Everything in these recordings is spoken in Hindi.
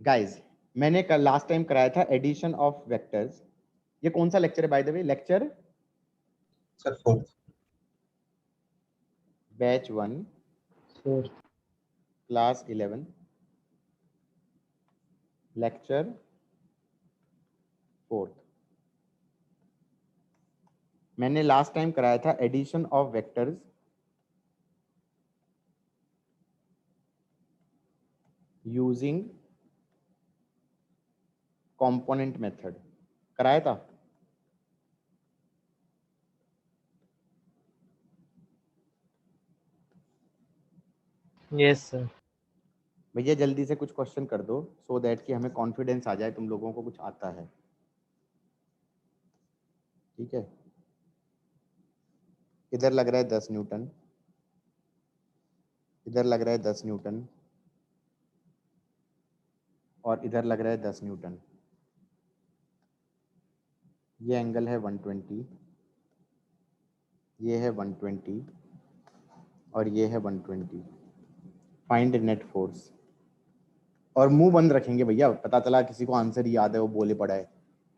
गाइस मैंने कल लास्ट टाइम कराया था एडिशन ऑफ वेक्टर्स। ये कौन सा लेक्चर है by the way? Lecture sir 4th batch 1 class 11 lecture 4th। मैंने लास्ट टाइम कराया था addition of vectors using component method. कराया था? Yes sir. भैया जल्दी से कुछ क्वेश्चन कर दो सो दैट कि हमें कॉन्फिडेंस आ जाए तुम लोगों को कुछ आता है। ठीक है, इधर लग रहा है 10 न्यूटन, इधर लग रहा है 10 न्यूटन और इधर लग रहा है 10 न्यूटन। ये एंगल है 120, ये है 120 और ये है 120। Find net force. और मुंह बंद रखेंगे भैया, पता चला किसी को आंसर याद है वो बोले पड़ा है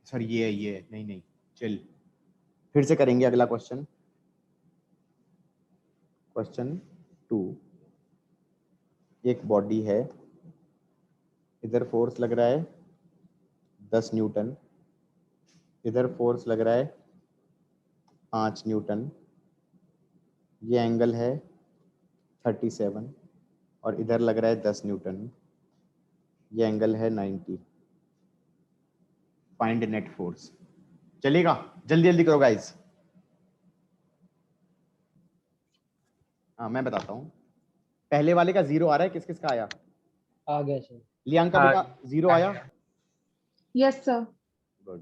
सर ये है ये है। नहीं नहीं चिल, फिर से करेंगे अगला क्वेश्चन। क्वेश्चन 2, एक बॉडी है, इधर फोर्स लग रहा है 10 न्यूटन, इधर फोर्स लग रहा है 5 न्यूटन, ये एंगल है 37 और इधर लग रहा है 10 न्यूटन, ये एंगल है 90। Find net force. चलेगा? जल्दी जल्दी करो गाइस। हाँ मैं बताता हूँ। पहले वाले का 0 आ रहा है, किस किस का आया? आ गया सर। लियांका बेटा 0 आया? Yes sir. गुड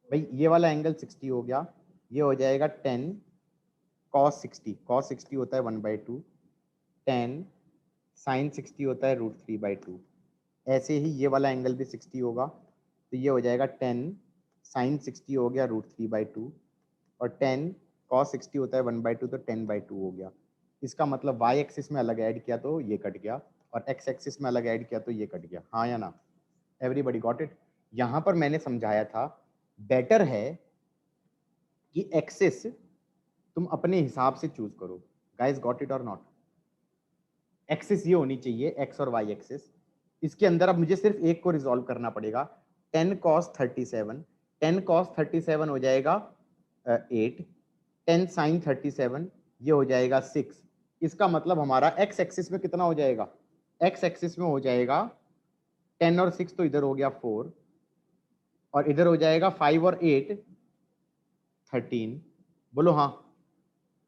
भाई। ये वाला एंगल 60 हो गया, ये हो जाएगा 10 cos 60। cos 60 होता है 1/2, 10 sin 60 होता है √3/2। ऐसे ही ये वाला एंगल भी 60 होगा, तो ये हो जाएगा 10 sin 60 हो गया √3/2 और 10 cos 60 होता है 1/2, तो 10/2 हो गया। इसका मतलब y एक्सिस में अलग ऐड किया तो ये कट गया और x एक्सिस में अलग ऐड किया तो ये कट गया। हाँ या ना? Everybody got it? यहाँ पर मैंने समझाया था बेटर है कि एक्सिस तुम अपने हिसाब से चूज करो। गाइस गॉट इट और नॉट? एक्सिस ये होनी चाहिए x और y एक्सिस। इसके अंदर अब मुझे सिर्फ एक को रिजॉल्व करना पड़ेगा। 10 cos 37, 10 cos 37 हो जाएगा 8, 10 sin 37 ये हो जाएगा 6। इसका मतलब हमारा x एक्सिस में कितना हो जाएगा? x एक्सिस में हो जाएगा 10 और 6 तो इधर हो गया 4 और इधर हो जाएगा 5 और 8 13। बोलो हाँ।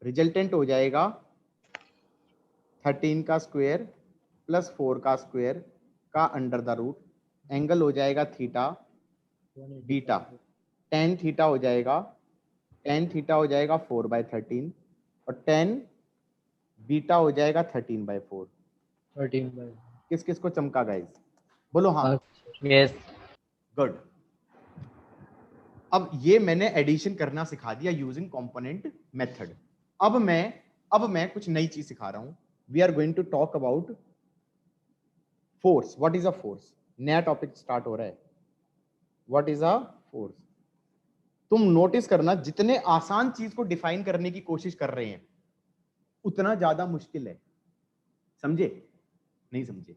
रिजल्टेंट हो जाएगा 13 का स्क्वायर प्लस 4 का स्क्वायर का अंडर द रूट। एंगल हो जाएगा थीटा बीटा। tan थीटा हो जाएगा, tan थीटा हो जाएगा 4/13 और tan बीटा हो जाएगा 13/4। 13/4। किस किस को चमका गाइस? बोलो हाँ। यस। गुड। अब ये मैंने एडिशन करना सिखा दिया यूजिंग कंपोनेंट मेथड। अब मैं कुछ नई चीज सिखा रहा हूं। We are going to talk about force. What is a force? नया टॉपिक स्टार्ट हो रहा है। What is a force? तुम नोटिस करना, जितने आसान चीज को डिफाइन करने की कोशिश कर रहे हैं उतना ज्यादा मुश्किल है। समझे? नहीं समझे?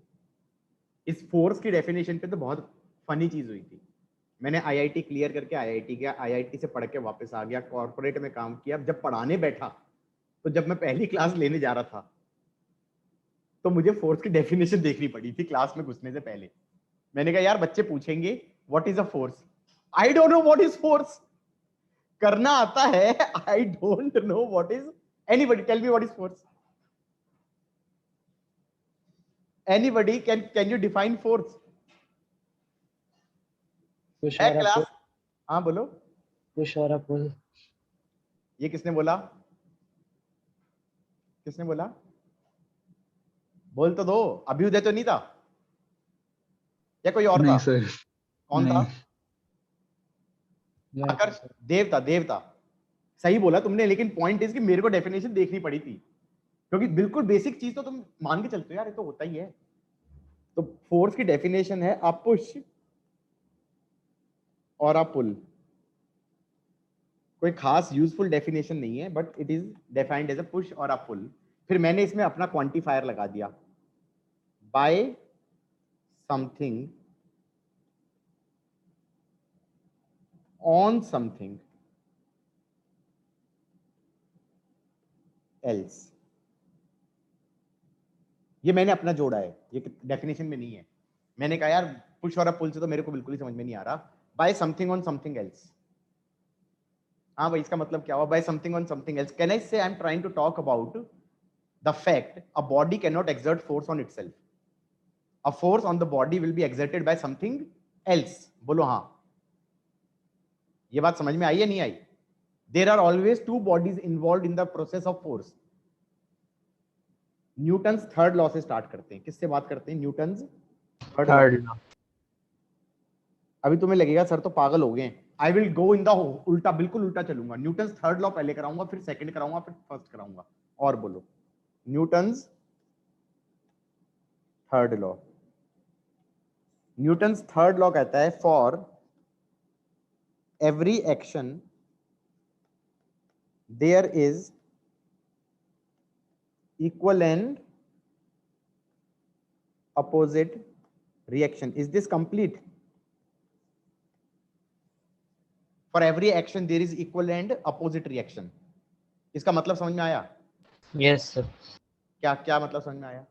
इस फोर्स की डेफिनेशन पे तो बहुत फनी चीज हुई थी। मैंने आईआईटी क्लियर करके आईआईटी गया, आईआईटी से पढ़ के वापस आ गया, कॉर्पोरेट में काम किया। जब पढ़ाने बैठा तो जब मैं पहली क्लास लेने जा रहा था तो मुझे फोर्स की डेफिनेशन देखनी पड़ी थी क्लास में घुसने से पहले। मैंने कहा यार बच्चे पूछेंगे what is a force, I don't know what is force. करना आता है, I don't know what is. Anybody tell me what is force? Anybody can you define force? Push है और क्लास? पुल। हाँ बोलो। पुश और पुल। ये किसने बोला? किसने बोला? बोल तो दो। अभ्युदय तो नहीं था या कोई और था? नहीं सर। कौन नहीं। था? मैं आकर्ष? देव था, देव था। सही बोला तुमने, लेकिन पॉइंट इज कि मेरे को डेफिनेशन देखनी पड़ी थी, क्योंकि बिल्कुल बेसिक चीज तो तुम मान के चलते हो यार, ये तो होता ही है। तो फोर्स की डेफिनेशन है अ पुश और अ पुल। कोई खास यूजफुल डेफिनेशन नहीं है, but it is defined as a push or a पुल। फिर मैंने इसमें अपना क्वांटिफायर लगा दिया, by something on something else. ये मैंने अपना जोड़ा है, ये डेफिनेशन में नहीं है। मैंने कहा यार पुश और अ पुल से तो मेरे को बिल्कुल ही समझ में नहीं आ रहा, by something on something else. हाँ भाई, इसका मतलब क्या हुआ? By something on something else, can I say I am trying to talk about the fact a body can not exert force on itself, a force on the body will be exerted by something else. बोलो हाँ। ये बात समझ में आई या नहीं आई? There are always two bodies involve in the process of force. Newton's third law से स्टार्ट करते हैं। किससे बात करते हैं? Newton's third law. थर्ड। अभी तुम्हें लगेगा सर तो पागल हो गए, I will go in the उल्टा, बिल्कुल उल्टा चलूंगा। न्यूटन्स थर्ड लॉ पहले कराऊंगा, फिर सेकंड कराऊंगा, फिर फर्स्ट कराऊंगा। और बोलो, Newton's third law. Newton's third law कहता है for every action there is equal and opposite reaction. Is this complete? For every action there is equal and opposite reaction. इसका मतलब समझ में आया? Yes sir. क्या क्या मतलब समझ में आया?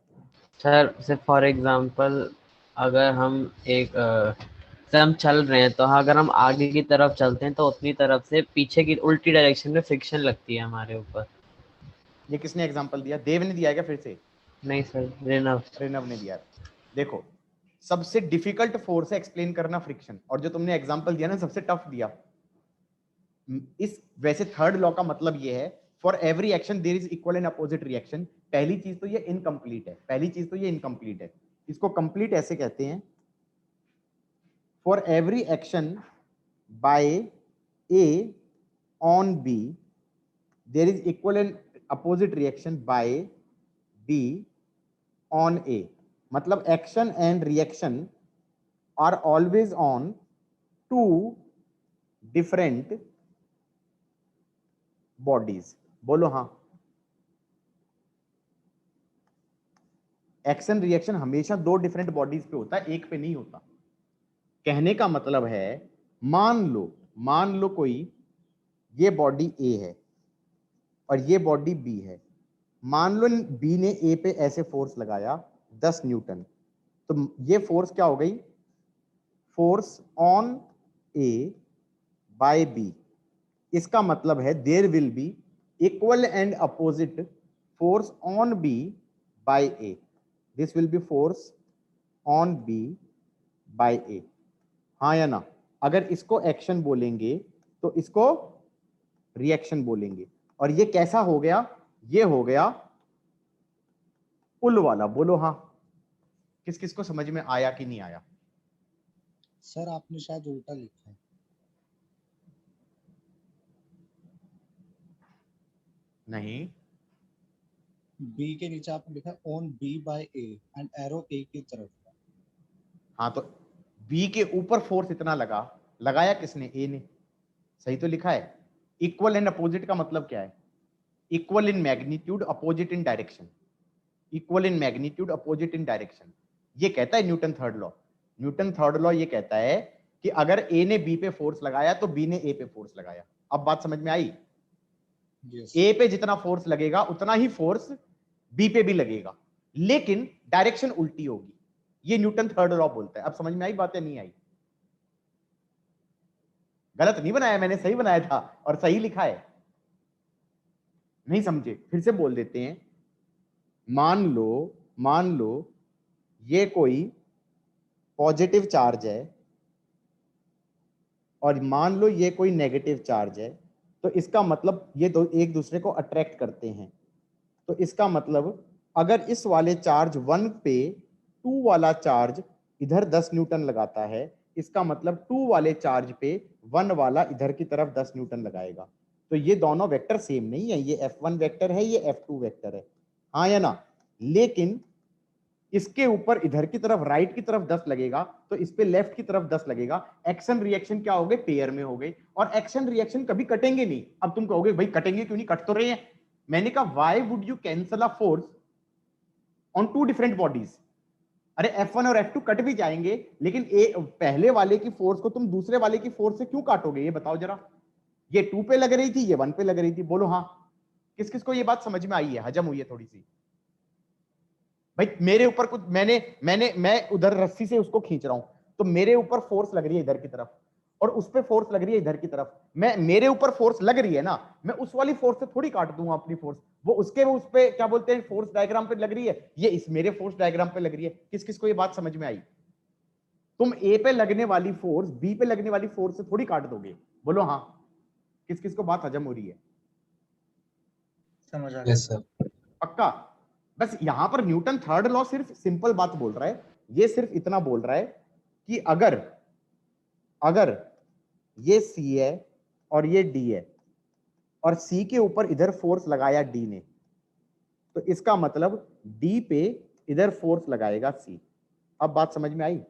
सर से फॉर एग्जांपल अगर हम एक से हम चल रहे हैं, तो अगर हम आगे की तरफ चलते हैं तो उतनी तरफ से पीछे की उल्टी डायरेक्शन में फ्रिक्शन लगती है हमारे ऊपर। ये किसने एग्जांपल दिया? देव ने दिया क्या? फिर से नहीं सर, रेनव। रेनव ने दिया। देखो, सबसे डिफिकल्ट फोर्स है एक्सप्लेन करना फ्रिक्शन, और जो तुमने एग्जांपल दिया ना सबसे टफ दिया। इस वैसे थर्ड लॉ का मतलब ये है for every action there is equal and opposite reaction. पहली चीज तो ये इनकम्प्लीट है, पहली चीज तो ये इनकम्प्लीट है। इसको कंप्लीट ऐसे कहते हैं, for every action by A on B there is equal and opposite reaction by B on A. मतलब action and reaction are always on two different bodies. बोलो हाँ। एक्शन रिएक्शन हमेशा दो डिफरेंट बॉडीज पे होता है, एक पे नहीं होता। कहने का मतलब है, मान लो कोई ये बॉडी ए है और ये बॉडी बी है। मान लो बी ने ए पे ऐसे फोर्स लगाया 10 न्यूटन, तो ये फोर्स क्या हो गई? Force on A by B. इसका मतलब है there will be equal and opposite force on B by A. This will be force on B by A. हाँ या ना? अगर इसको एक्शन बोलेंगे तो इसको रिएक्शन बोलेंगे। और ये कैसा हो गया? ये हो गया पुल वाला। बोलो हाँ। किस किस को समझ में आया कि नहीं आया? सर आपने शायद उल्टा लिखा है। नहीं, बी के नीचे आपने लिखा है on B by A and arrow A की तरफ। हाँ तो बी के ऊपर फोर्स इतना लगाया किसने? ए ने। सही तो लिखा है। इक्वल एंड अपोजिट का मतलब क्या है? Equal in magnitude, opposite in direction. Equal in magnitude, opposite in direction, ये कहता है Newton third law. Newton third law ये कहता है कि अगर ए ने बी पे फोर्स लगाया तो बी ने ए पे फोर्स लगाया। अब बात समझ में आई? ए पे जितना फोर्स लगेगा उतना ही फोर्स बी पे भी लगेगा, लेकिन डायरेक्शन उल्टी होगी। ये न्यूटन थर्ड लॉ बोलता है। अब समझ में आई बात या नहीं आई? गलत नहीं बनाया मैंने, सही बनाया था और सही लिखा है। नहीं समझे? फिर से बोल देते हैं। मान लो ये कोई पॉजिटिव चार्ज है और मान लो ये कोई नेगेटिव चार्ज है, तो इसका मतलब ये दो एक दूसरे को अट्रैक्ट करते हैं। तो इसका मतलब अगर इस वाले चार्ज 1 पे 2 वाला चार्ज इधर 10 न्यूटन लगाता है, इसका मतलब 2 वाले चार्ज पे 1 वाला इधर की तरफ 10 न्यूटन लगाएगा। तो ये दोनों वेक्टर सेम नहीं है, ये F1 वेक्टर है, ये F2 वेक्टर है। हाँ या ना? लेकिन इसके ऊपर इधर की तरफ राइट की तरफ 10 लगेगा तो इस पे लेफ्ट की तरफ 10 लगेगा। एक्शन रिएक्शन क्या हो गए, पेयर में हो गए, और एक्शन रिएक्शन कभी कटेंगे नहीं। अब तुम कहोगे भाई कटेंगे क्यों नहीं, कट तो रहे हैं। मैंने कहा why would you cancel a force on two different bodies. अरे F1 और F2 कट भी जाएंगे, लेकिन पहले वाले की फोर्स को तुम दूसरे वाले की फोर्स से क्यों काटोगे, ये बताओ जरा। ये 2 पे लग रही थी, ये 1 पे लग रही थी, बोलो हाँ। किस किस को ये बात समझ में आई है, हजम हुई है थोड़ी सी। भाई मेरे ऊपर कुछ मैं उधर रस्सी से उसको खींच रहा हूं, तो मेरे ऊपर फोर्स लग रही है इधर की तरफ, और उस पे फोर्स लग रही है इधर की तरफ। मेरे ऊपर फोर्स लग रही है ना, मैं उस वाली फोर्स से थोड़ी काट दूंगा अपनी फोर्स। वो उस पे क्या बोलते हैं, फोर्स डायग्राम पे लग रही है, ये इस मेरे फोर्स डायग्राम पे लग रही है। किस किस को ये बात समझ में आई। तुम ए पे लगने वाली फोर्स बी पे लगने वाली फोर्स से थोड़ी काट दोगे, बोलो हाँ। किस किस को बात हजम हो रही है, समझ आ गया। Yes sir. पक्का। बस यहां पर न्यूटन थर्ड लॉ सिर्फ सिंपल बात बोल रहा है, ये सिर्फ इतना बोल रहा है कि अगर ये C है और ये D है, और C के ऊपर इधर फोर्स लगाया D ने, तो इसका मतलब D पे इधर फोर्स लगाएगा C। अब बात समझ में आई।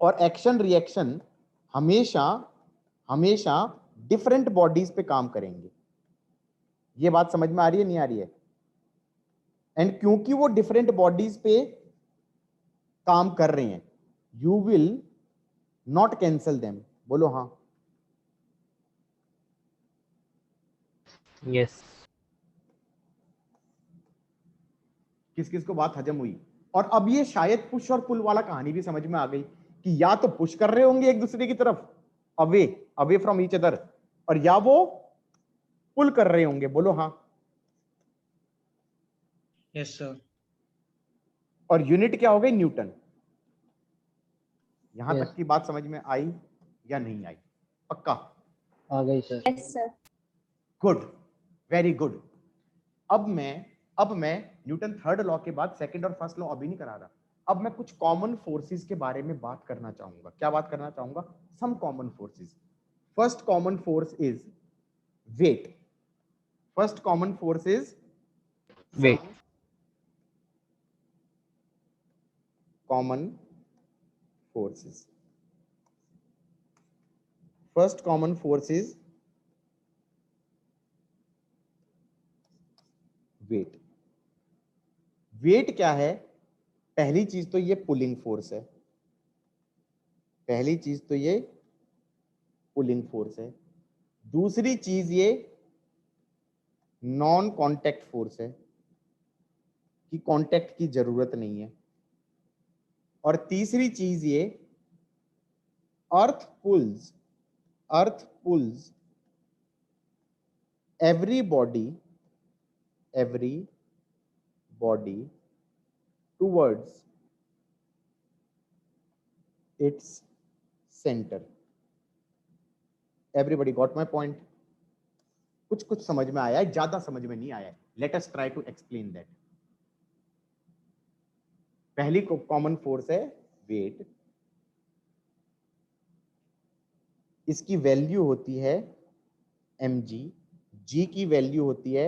और एक्शन रिएक्शन हमेशा हमेशा डिफरेंट बॉडीज पे काम करेंगे। ये बात समझ में आ रही है, नहीं आ रही है। एंड क्योंकि वो डिफरेंट बॉडीज पे काम कर रहे हैं, you will not cancel them, बोलो हाँ। यस। किस किस को बात हजम हुई। और अब ये शायद पुश और पुल वाला कहानी भी समझ में आ गई कि या तो पुश कर रहे होंगे एक दूसरे की तरफ, away away from each other, और या वो पुल कर रहे होंगे, बोलो हाँ। Yes sir. और यूनिट क्या हो गई, न्यूटन। यहां Yes. तक की बात समझ में आई या नहीं आई, पक्का। आ गई sir. Yes, sir. Good, very good. अब मैं न्यूटन थर्ड लॉ के बाद सेकंड और फर्स्ट लॉ अभी नहीं करा रहा। अब मैं कुछ कॉमन फोर्सेस के बारे में बात करना चाहूंगा। क्या बात करना चाहूंगा, some common forces. First common force is weight. First common force is weight. Common forces. First common force is weight. Weight क्या है, पहली चीज तो ये पुलिंग फोर्स है, पहली चीज तो ये पुलिंग फोर्स है। दूसरी चीज ये नॉन कांटेक्ट फोर्स है कि कांटेक्ट की जरूरत नहीं है। और तीसरी चीज ये earth pulls every body towards its centre. Everybody got my point. कुछ कुछ समझ में आया है, ज्यादा समझ में नहीं आया है। Let us try to explain that. पहली कॉमन फोर्स है वेट, इसकी वैल्यू होती है mg, g की वैल्यू होती है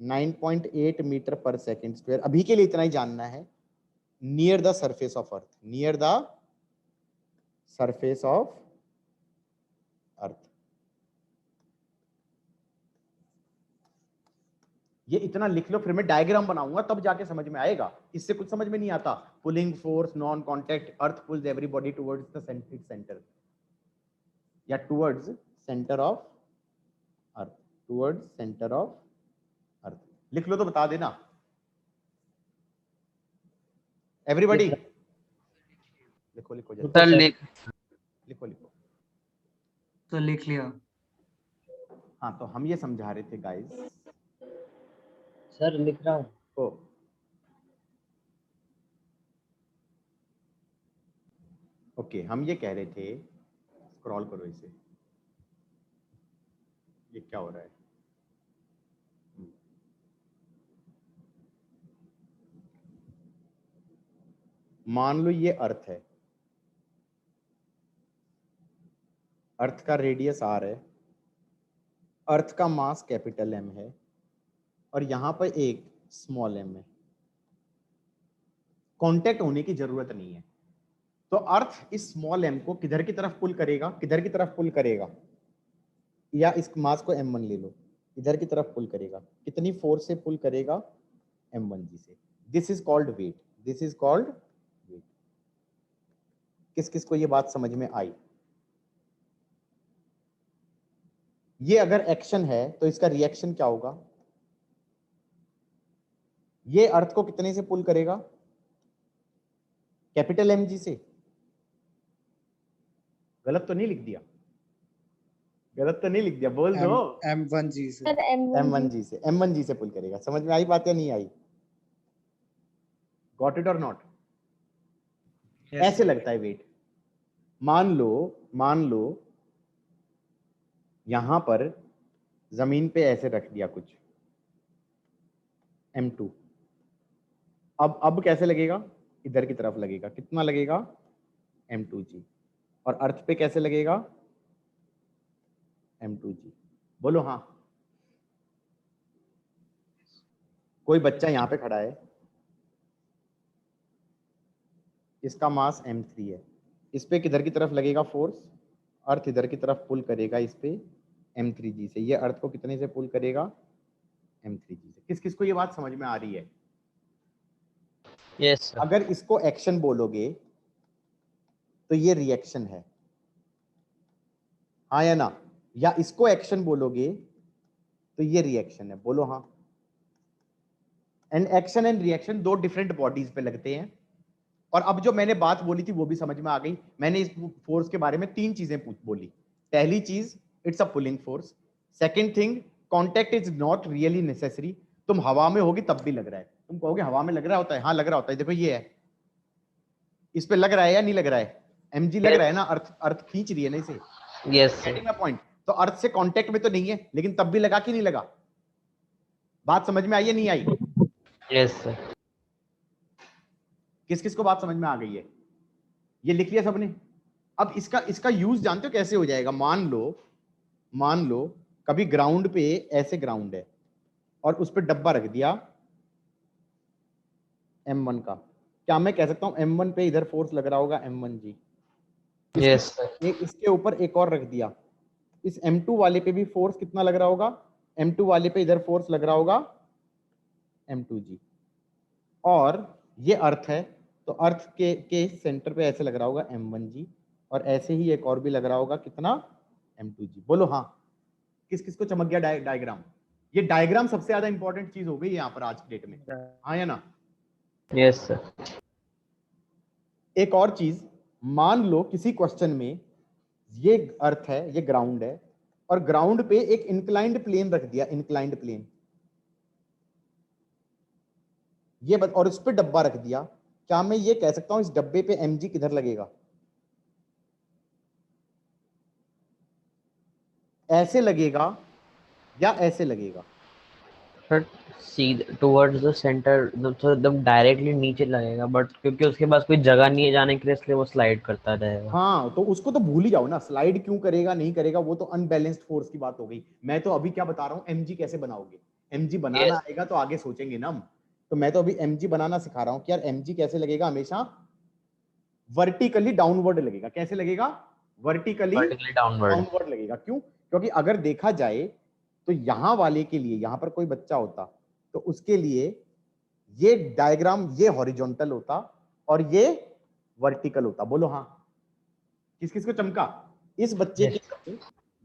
9.8 मीटर पर सेकेंड स्क्वायर। अभी के लिए इतना ही जानना है, near the surface of earth, near the surface of earth. ये इतना लिख लो, फिर मैं डायग्राम बनाऊंगा तब जाके समझ में आएगा। इससे कुछ समझ में नहीं आता। Pulling force, non contact, earth pulls everybody towards the centre, या towards centre of earth, towards centre of earth. लिख लो तो बता देना एवरीबॉडी। Yes, लिखो लिखो जल्दी, सर लिख। लिखो लिखो। तो लिख लिया। हाँ, तो हम ये समझा रहे थे गाइस। सर लिख रहा हूँ। ओ ओके, हम ये कह रहे थे, स्क्रॉल करो इसे, ये क्या हो रहा है। मान लो ये अर्थ है, अर्थ का रेडियस r है, अर्थ का मास कैपिटल M है, और यहां पर एक स्मॉल m है। कांटेक्ट होने की जरूरत नहीं है। तो अर्थ इस स्मॉल m को किधर की तरफ पुल करेगा, किधर की तरफ पुल करेगा, या इस मास को m1 ले लो, इधर की तरफ पुल करेगा, कितनी फोर्स से पुल करेगा, m1g से। This is called weight, this is called weight. किस किस को ये बात समझ में आई? ये अगर एक्शन है तो इसका रिएक्शन क्या होगा? ये अर्थ को कितने से पुल करेगा, कैपिटल mg से। गलत तो नहीं लिख दिया, गलत तो नहीं लिख दिया, बोल दो। M1G से। सर m1g से, m1g से पुल करेगा। समझ में आई बात या नहीं आई? गॉट इट और नॉट? ऐसे लगता है वेट। मान लो यहां पर जमीन पे ऐसे रख दिया कुछ m2। अब कैसे लगेगा, इधर की तरफ लगेगा, कितना लगेगा, m2g। और अर्थ पे कैसे लगेगा, m2g। बोलो हाँ। कोई बच्चा यहाँ पे खड़ा है, इसका मास m3 है, इस पे किधर की तरफ लगेगा फोर्स, अर्थ इधर की तरफ पुल करेगा इस पे m3g से। ये अर्थ को कितने से पुल करेगा, m3g से। किस किस को ये बात समझ में आ रही है? Yes sir. अगर इसको एक्शन बोलोगे तो ये रिएक्शन है, हाँ या ना? या इसको एक्शन बोलोगे तो ये रिएक्शन है, बोलो हाँ। एंड एक्शन एंड रिएक्शन दो डिफरेंट बॉडीज पे लगते हैं। और अब जो मैंने बात बोली थी वो भी समझ में आ गई। मैंने इस फोर्स के बारे में 3 चीजें बोली। पहली चीज, it's a pulling force. Second thing, contact is not really necessary. तुम हवा में होगी तब भी लग रहा है। तुम कहोगे हवा में लग रहा होता है, हाँ लग रहा होता है। देखो ये है, इस पे लग रहा है या नहीं लग रहा है, mg लग रहा है ना, अर्थ खींच रही है ना इसे। Yes sir. Getting my point? तो अर्थ से कांटेक्ट में तो नहीं है, लेकिन तब भी लगा कि नहीं लगा? बात समझ में आई या नहीं आई? Yes sir. किस किस को बात समझ में आ गई है? ये लिख लिया सबने? अब इसका यूज जानते हो कैसे हो जाएगा? मान लो कभी ग्राउंड पे ऐसे ग्राउंड है और उस पर डब्बा रख दिया m1 का। क्या मैं कह सकता हूं m1 पे इधर फोर्स लग रहा होगा m1g? Yes sir. इसके ऊपर एक और रख दिया, इस m2 वाले पे भी फोर्स कितना लग रहा होगा, m2 वाले पे इधर फोर्स लग रहा होगा m2g। और ये अर्थ है तो अर्थ के सेंटर पे ऐसे लग रहा होगा m1g, और ऐसे ही एक और भी लग रहा होगा कितना, m2g। बोलो हाँ। किस किस को चमक गया डायग्राम? ये डायग्राम सबसे ज्यादा इंपॉर्टेंट चीज हो गई यहाँ पर आज की डेट में, हाँ या ना? Yes sir. एक और चीज, मान लो किसी क्वेश्चन में ये अर्थ है, ये ग्राउंड है, और ग्राउंड पे एक इंक्लाइंड प्लेन रख दिया, इंक्लाइंड प्लेन ये और उस पर डब्बा रख दिया। क्या मैं ये कह सकता हूं इस डब्बे पे mg किधर लगेगा? ऐसे लगेगा या ऐसे लगेगा? सर सीधे टुवर्ड्स द सेंटर, तो एकदम डायरेक्टली नीचे लगेगा, बट क्योंकि उसके पास कोई जगह नहीं है जाने के लिए, इसलिए वो स्लाइड करता रहेगा। हाँ, तो उसको तो भूल ही जाओ ना, स्लाइड क्यों करेगा नहीं करेगा, वो तो अनबैलेंस्ड फोर्स की बात हो गई। मैं तो अभी क्या बता रहा हूँ, mg कैसे बनाओगे। mg बनाना यस। आएगा तो आगे सोचेंगे ना हम। तो मैं तो अभी mg बनाना सिखा रहा हूँ कि यार mg कैसे लगेगा, हमेशा वर्टिकली डाउनवर्ड लगेगा। कैसे लगेगा? Vertically vertically downward. डाउनवर्ड लगेगा। क्यों? क्योंकि अगर देखा जाए तो यहां वाले के लिए, यहां पर कोई बच्चा होता तो उसके लिए ये डायग्राम ये हॉरिजॉन्टल होता और ये वर्टिकल होता। बोलो हाँ। किस किस को चमका? इस बच्चे के लिए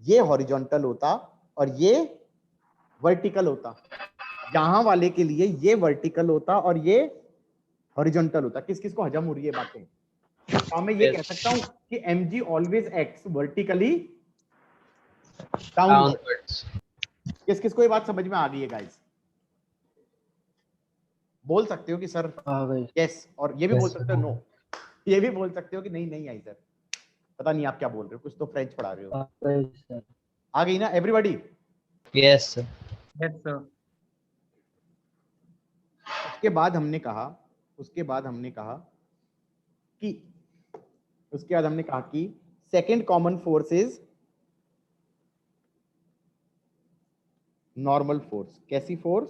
ये हॉरिजॉन्टल होता और ये वर्टिकल होता, यहां वाले के लिए ये वर्टिकल होता और ये हॉरिजॉन्टल होता। किस किस को हजम हो रही है बातें? क्या मैं ये कह सकता हूं कि mg always acts vertically downward? Downwards. किस किस को ये बात समझ में आ गई है गाइस? बोल सकते हो कि सर आ गई। यस, और ये भी बोल Yes, सकते हो नो। ये भी बोल सकते हो कि नहीं नहीं आई सर, पता नहीं आप क्या बोल रहे हो, कुछ तो फ्रेंच पढ़ा रहे हो। आ गई सर। आ गई ना everybody? Yes sir. Yes, sir. उसके बाद हमने कहा कि second common force is normal force. कैसी फोर्स?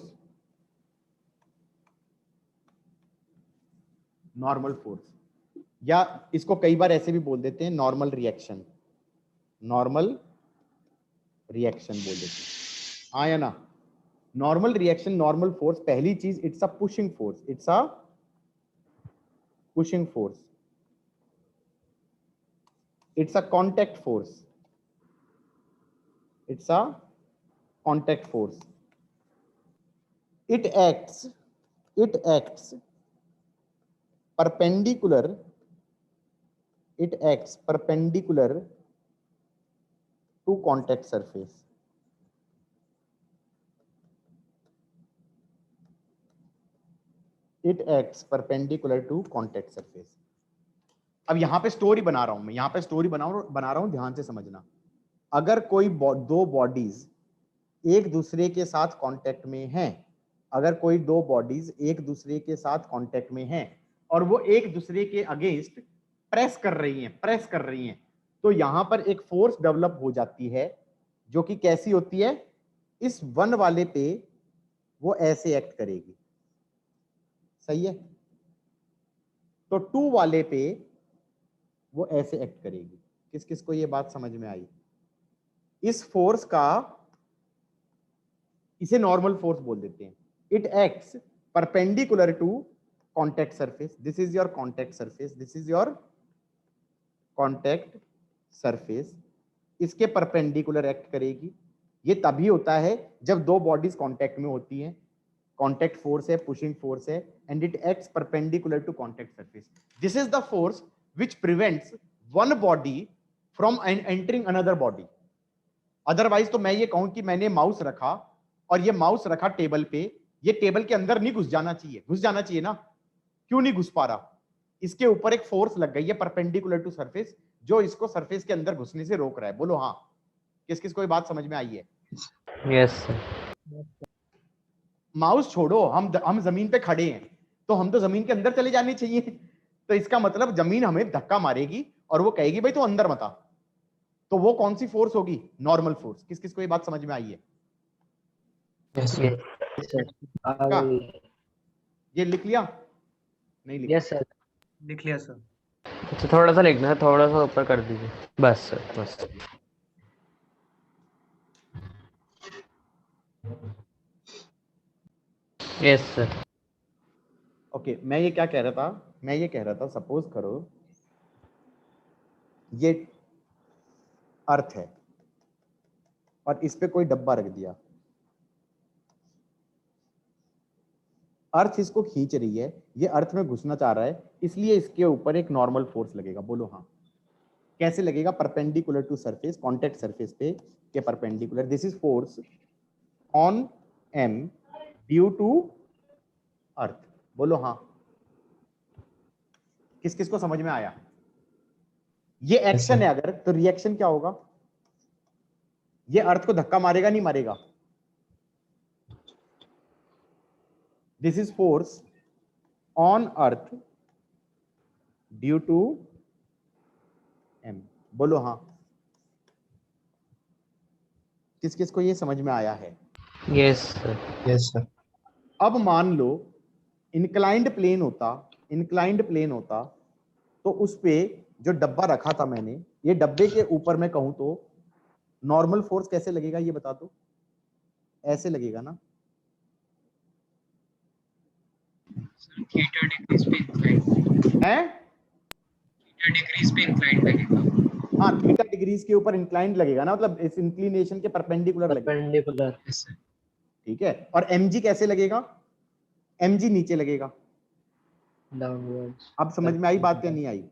नॉर्मल फोर्स, या इसको कई बार ऐसे भी बोल देते हैं नॉर्मल रिएक्शन, नॉर्मल रिएक्शन बोल देते हैं, हाँ या ना। नॉर्मल रिएक्शन, नॉर्मल फोर्स, पहली चीज it's a pushing force, it's a pushing force, it's a contact force, it's a contact force, it acts perpendicular, it acts perpendicular to contact surface, it acts perpendicular to contact surface। अब यहां पे स्टोरी बना रहा हूं मैं, यहां पे स्टोरी बना रहा हूं, ध्यान से समझना। अगर कोई दो बॉडीज एक दूसरे के साथ कांटेक्ट में हैं, अगर कोई दो बॉडीज एक दूसरे के साथ कांटेक्ट में हैं और वो एक दूसरे के अगेंस्ट प्रेस कर रही हैं, तो यहां पर एक फोर्स डेवलप हो जाती है जो कि कैसी होती है, इस 1 वाले पे वो ऐसे एक्ट करेगी, सही है, तो 2 वाले पे वो ऐसे एक्ट करेगी। किस किस को ये बात समझ में आई? इस फोर्स का, इसे नॉर्मल फोर्स बोल देते हैं। It acts perpendicular to contact surface, this is your contact surface, this is your contact surface, इसके परपेंडिकुलर एक्ट करेगी। ये तभी होता है जब दो बॉडीज कांटेक्ट में होती हैं, कॉन्टैक्ट फोर्स है, पुशिंग फोर्स है, and it acts perpendicular to contact surface. This is the force which prevents one body from entering another body। Otherwise तो मैं ये कहूं कि मैंने माउस रखा और ये माउस रखा टेबल पे, ये टेबल के अंदर नहीं घुस जाना चाहिए, घुस जाना चाहिए ना, क्यों नहीं घुस पा रहा? इसके ऊपर एक फोर्स लग गई है परपेंडिकुलर टू सरफेस, जो इसको सरफेस के अंदर घुसने से रोक रहा है। बोलो हाँ, किस किस को ये बात समझ में आई है? Yes sir. माउस छोड़ो, हम जमीन पे खड़े हैं तो हम तो जमीन के अंदर चले जाने चाहिए, तो इसका मतलब जमीन हमें धक्का मारेगी और वो कहेगी भाई तू अंदर मत आ, तो वो कौन सी फोर्स होगी? Normal force. किस किस को ये बात समझ में आई है? यस सर, आ का? गई। ये लिख लिया? नहीं लिखा? यस सर, लिख लिया सर। अच्छा थोड़ा सा लिखना है, थोड़ा सा ऊपर कर दीजिए, बस सर बस। Yes sir. ओके, मैं ये क्या कह रहा था, मैं ये कह रहा था सपोज करो ये अर्थ है और इस पे कोई डब्बा रख दिया, अर्थ इसको खींच रही है, ये अर्थ में घुसना चाह रहा है, इसलिए इसके ऊपर एक नॉर्मल फोर्स लगेगा। बोलो हाँ, कैसे लगेगा? Perpendicular to surface, contact surface पे के perpendicular. This is force on M due to earth. बोलो हाँ, किस किस को समझ में आया? ये एक्शन है, अगर तो रिएक्शन क्या होगा? ये अर्थ को धक्का मारेगा नहीं मारेगा? This is force on earth due to M. बोलो हाँ, किस किस को ये समझ में आया है? Yes sir. Yes sir. अब मान लो इंक्लाइंड प्लेन होता तो उस पे जो डब्बा रखा था मैंने, ये डब्बे के ऊपर मैं कहूं तो नॉर्मल फोर्स कैसे लगेगा ये बता दो? ऐसे लगेगा ना? थीटा डिग्रीज पे इंक्लाइंड है? थीटा डिग्रीज पे इंक्लाइंड लगेगा। हाँ, थीटा डिग्रीज के ऊपर इंक्लाइंड लगेगा ना, मतलब इस इंक्लिनेशन के परपेंडिकुलर लगेगा। परपेंडिकुलर। Yes sir. ठीक है, और mg कैसे लगेगा? mg नीचे लगेगा। डाउनवर्ड्स। अब समझ में आई बात या नहीं आई?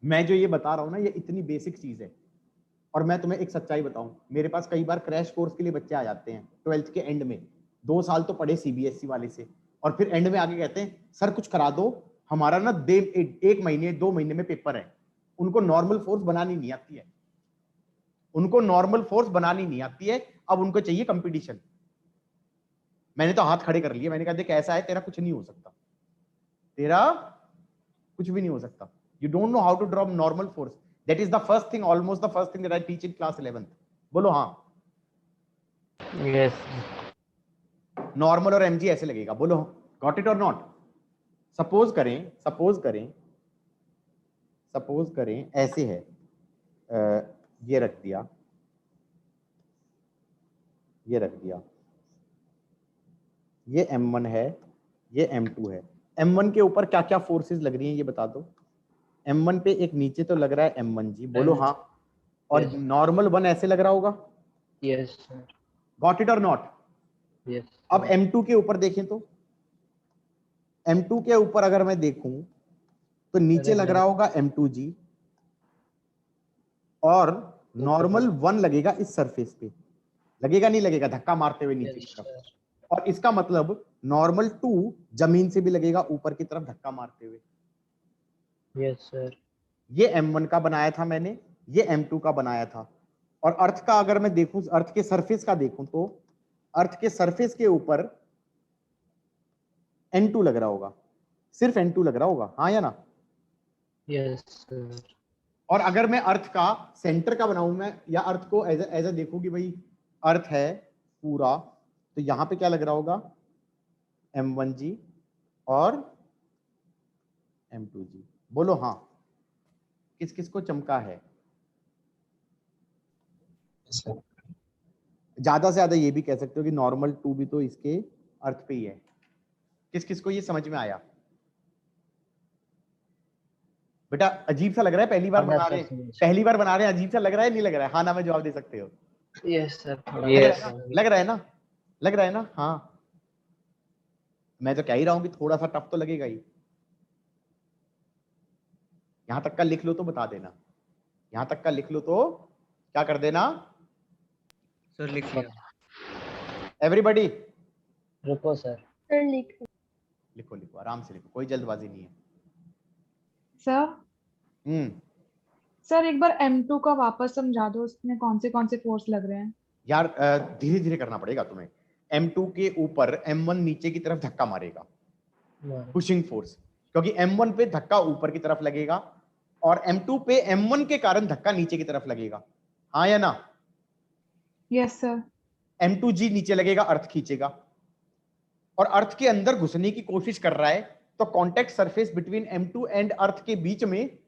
मैं जो ये बता रहा हूं ना, ये इतनी बेसिक चीज है। और मैं तुम्हें एक सच्चाई बताऊं, मेरे पास कई बार क्रैश कोर्स के लिए बच्चे आ जाते हैं 12th के एंड में, 2 साल तो पढ़े सीबीएसई वाले से, और फिर एंड में आके कहते हैं सर कुछ करा दो, हमारा ना 1 महीने 2 महीने में पेपर है। उनको नॉर्मल फोर्स बनानी नहीं आती है, उनको नॉर्मल फोर्स बनानी नहीं आती है, अब उनको चाहिए कंपटीशन। मैंने तो हाथ खड़े कर लिए, मैंने कहा देख ऐसा है, तेरा कुछ नहीं हो सकता, तेरा कुछ भी नहीं हो सकता। You don't know how to draw normal force. That is the first thing, almost the first thing that I teach in class 11th. बोलो हाँ। यस। नॉर्मल और mg ऐसे लगेगा, बोलो गॉट इट और नॉट? सपोज करें ऐसे है, ये रख दिया, ये m1 है, ये m2 है। m1 के ऊपर क्या क्या फोर्सेस लग रही हैं ये बता दो। m1 पे एक नीचे तो लग रहा है m1g, बोलो हाँ। और Yes. नॉर्मल 1 ऐसे लग रहा होगा, Yes, sir. गॉट इट और नॉट? Yes. अब sir. m2 के ऊपर देखें तो m2 के ऊपर अगर मैं देखूं तो नीचे लग रहा होगा m2g और नॉर्मल 1 लगेगा इस सरफेस पे, लगेगा नहीं लगेगा, धक्का मारते हुए नीचे Yes, की तरफ। sir. और इसका मतलब नॉर्मल 2 जमीन से भी लगेगा ऊपर की तरफ धक्का मारते हुए। Yes, sir. ये m1 का बनाया था मैंने, ये m2 का बनाया था। और अर्थ का अगर मैं देखूं, अर्थ के सरफेस का देखूं तो अर्थ के सरफेस के ऊपर n2 लग रहा होगा, सिर्फ n2 लग रहा होगा, हाँ या ना? Yes, sir. और अगर मैं अर्थ का सेंटर का बनाऊं मैं, या अर्थ को एज ए देखूं कि भाई अर्थ है पूरा, तो यहां पे क्या लग रहा होगा? m1g और m2g। बोलो हाँ, किस किस को चमका है? ज्यादा से ज्यादा ये भी कह सकते हो कि नॉर्मल 2 भी तो इसके अर्थ पे ही है। किस किस को ये समझ में आया? बेटा अजीब सा लग रहा है, पहली बार बना रहे हैं, अजीब सा लग रहा है, नहीं लग रहा है? हाँ ना में जवाब दे सकते हो। Yes, sir. Yes. लग रहा है ना? हाँ, मैं तो कह ही रहा हूँ कि थोड़ा सा टफ तो लगेगा ही। यहां तक का लिख लो तो बता देना, यहां तक का लिख लो तो क्या कर देना? सर लिख लिया। एवरीबॉडी रुको sir. लिखो आराम से लिखो, कोई जल्दबाजी नहीं है। सर सर एक बार M2 का वापस समझा दो, उसमें कौन से फोर्स लग रहे हैं? यार धीरे धीरे करना पड़ेगा तुम्हें। m2 के ऊपर m1 नीचे की तरफ धक्का मारेगा, No. पुशिंग फोर्स, क्योंकि m1 पे धक्का ऊपर की तरफ लगेगा और m2 पे m1 के कारण धक्का नीचे की तरफ लगेगा, हाँ या ना? Yes sir. m2g नीचे लगेगा, अर्थ खींचेगा और अर्थ के अंदर घुसने की कोशिश कर रहा है, तो contact surface between m2 and earth के बीच में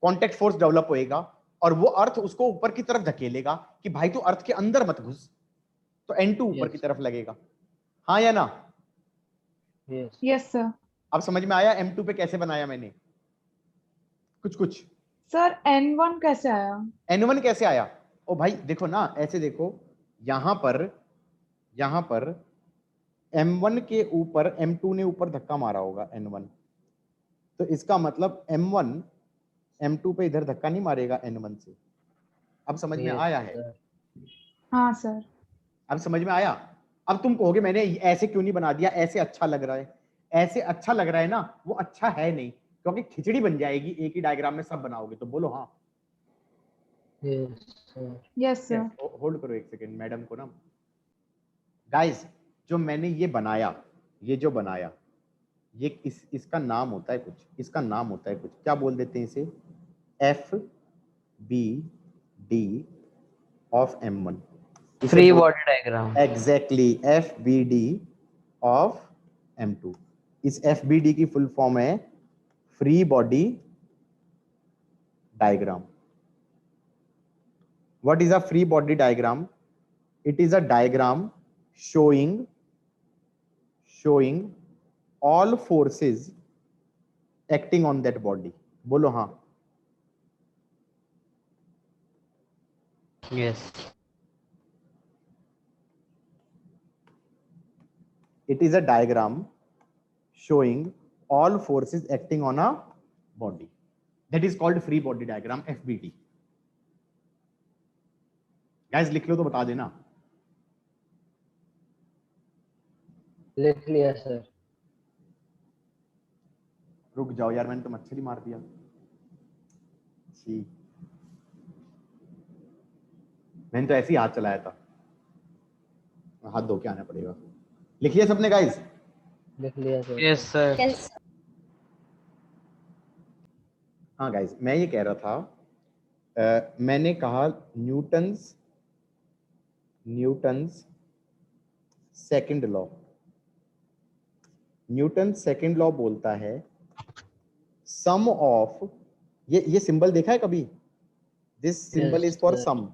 कॉन्टेक्ट फोर्स डेवलप होएगा और वो अर्थ उसको ऊपर की तरफ धकेलेगा कि भाई तू अर्थ के अंदर मत घुस, तो n2 ऊपर की तरफ लगेगा, हाँ या ना? Yes. Yes sir. अब समझ में आया m2 पे कैसे बनाया मैंने? कुछ सर N1 कैसे आया? n1 कैसे आया? ओ भाई देखो ना, ऐसे देखो, यहां पर m1 के ऊपर m2 ने ऊपर धक्का मारा होगा n1, तो इसका मतलब m1 m2 पे इधर धक्का नहीं मारेगा n1 से। अब समझ में Yes, आया है? sir. हाँ सर। अब समझ में आया? अब तुम कहोगे मैंने ऐसे क्यों नहीं बना दिया, ऐसे अच्छा लग रहा है। ऐसे अच्छा लग रहा है ना, वो अच्छा है नहीं, क्योंकि खिचड़ी बन जाएगी एक ही डायग्राम में सब बनाओगे तो। बोलो हाँ। Yes, sir. Yes sir. Hold करो एक सेकेंड मैडम को ना। गाइस जो मैंने ये बनाया, ये जो बनाया, ये इसका नाम होता है कुछ, इसका नाम होता है कुछ, क्या बोल देते हैं इसे? F B D of M1। Free body diagram. Exactly, FBD of M2। इस FBD की फुल फॉर्म है free body diagram. What is a free body diagram? It is a diagram showing all forces acting on that body। बोलो हाँ। Yes. It is a diagram showing all forces acting on a body. That is called free body diagram, FBD। Guys लिख लो तो बता देना। लिख लिया सर। रुक जाओ यार, मैंने तो मच्छली मार दिया। ठीक, मैंने तो ऐसे ही हाथ चलाया था, हाथ धो के आना पड़ेगा। लिख लिया सबने गाइस? लिख लिया सर। Yes sir. हाँ गाइस, मैं ये कह रहा था, मैंने कहा Newton's second law. Newton second law बोलता है सम ऑफ, ये सिंबल देखा है कभी? This symbol Yes, is for sir. Sum.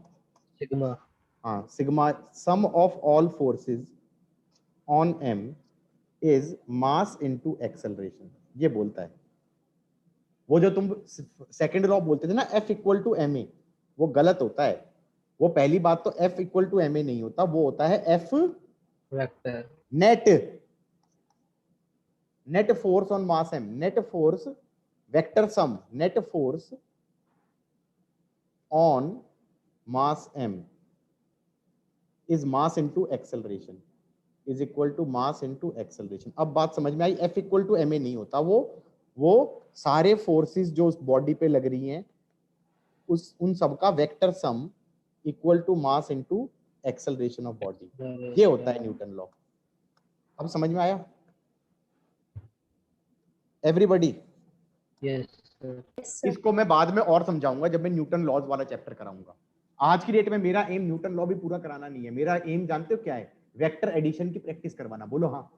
Sigma. हाँ, sigma, sum of all forces on m is mass into acceleration, ये बोलता है। वो जो तुम सेकंड लॉ बोलते थे ना F equal to m a, वो गलत होता है। वो पहली बात तो F equal to m a नहीं होता, वो होता है F Vector. Net, net force on mass m, net force vector sum, net force on mass M is mass into acceleration, is equal to mass into acceleration. अब बात समझ में आई? F equal to m a नहीं होता, वो सारे फोर्सेस जो उस बॉडी पे लग रही हैं उन सब का vector sum equal to mass into acceleration of body, ये होता है न्यूटन लॉ। अब समझ में आया एवरीबॉडी? Yes, sir. इसको मैं बाद में और समझाऊंगा जब मैं न्यूटन लॉज वाला चैप्टर कराऊंगा। आज की डेट में मेरा एम न्यूटन लॉ भी पूरा कराना नहीं है। मेरा एम जानते हो क्या है? वेक्टर एडिशन की प्रैक्टिस करवाना। बोलो हाँ।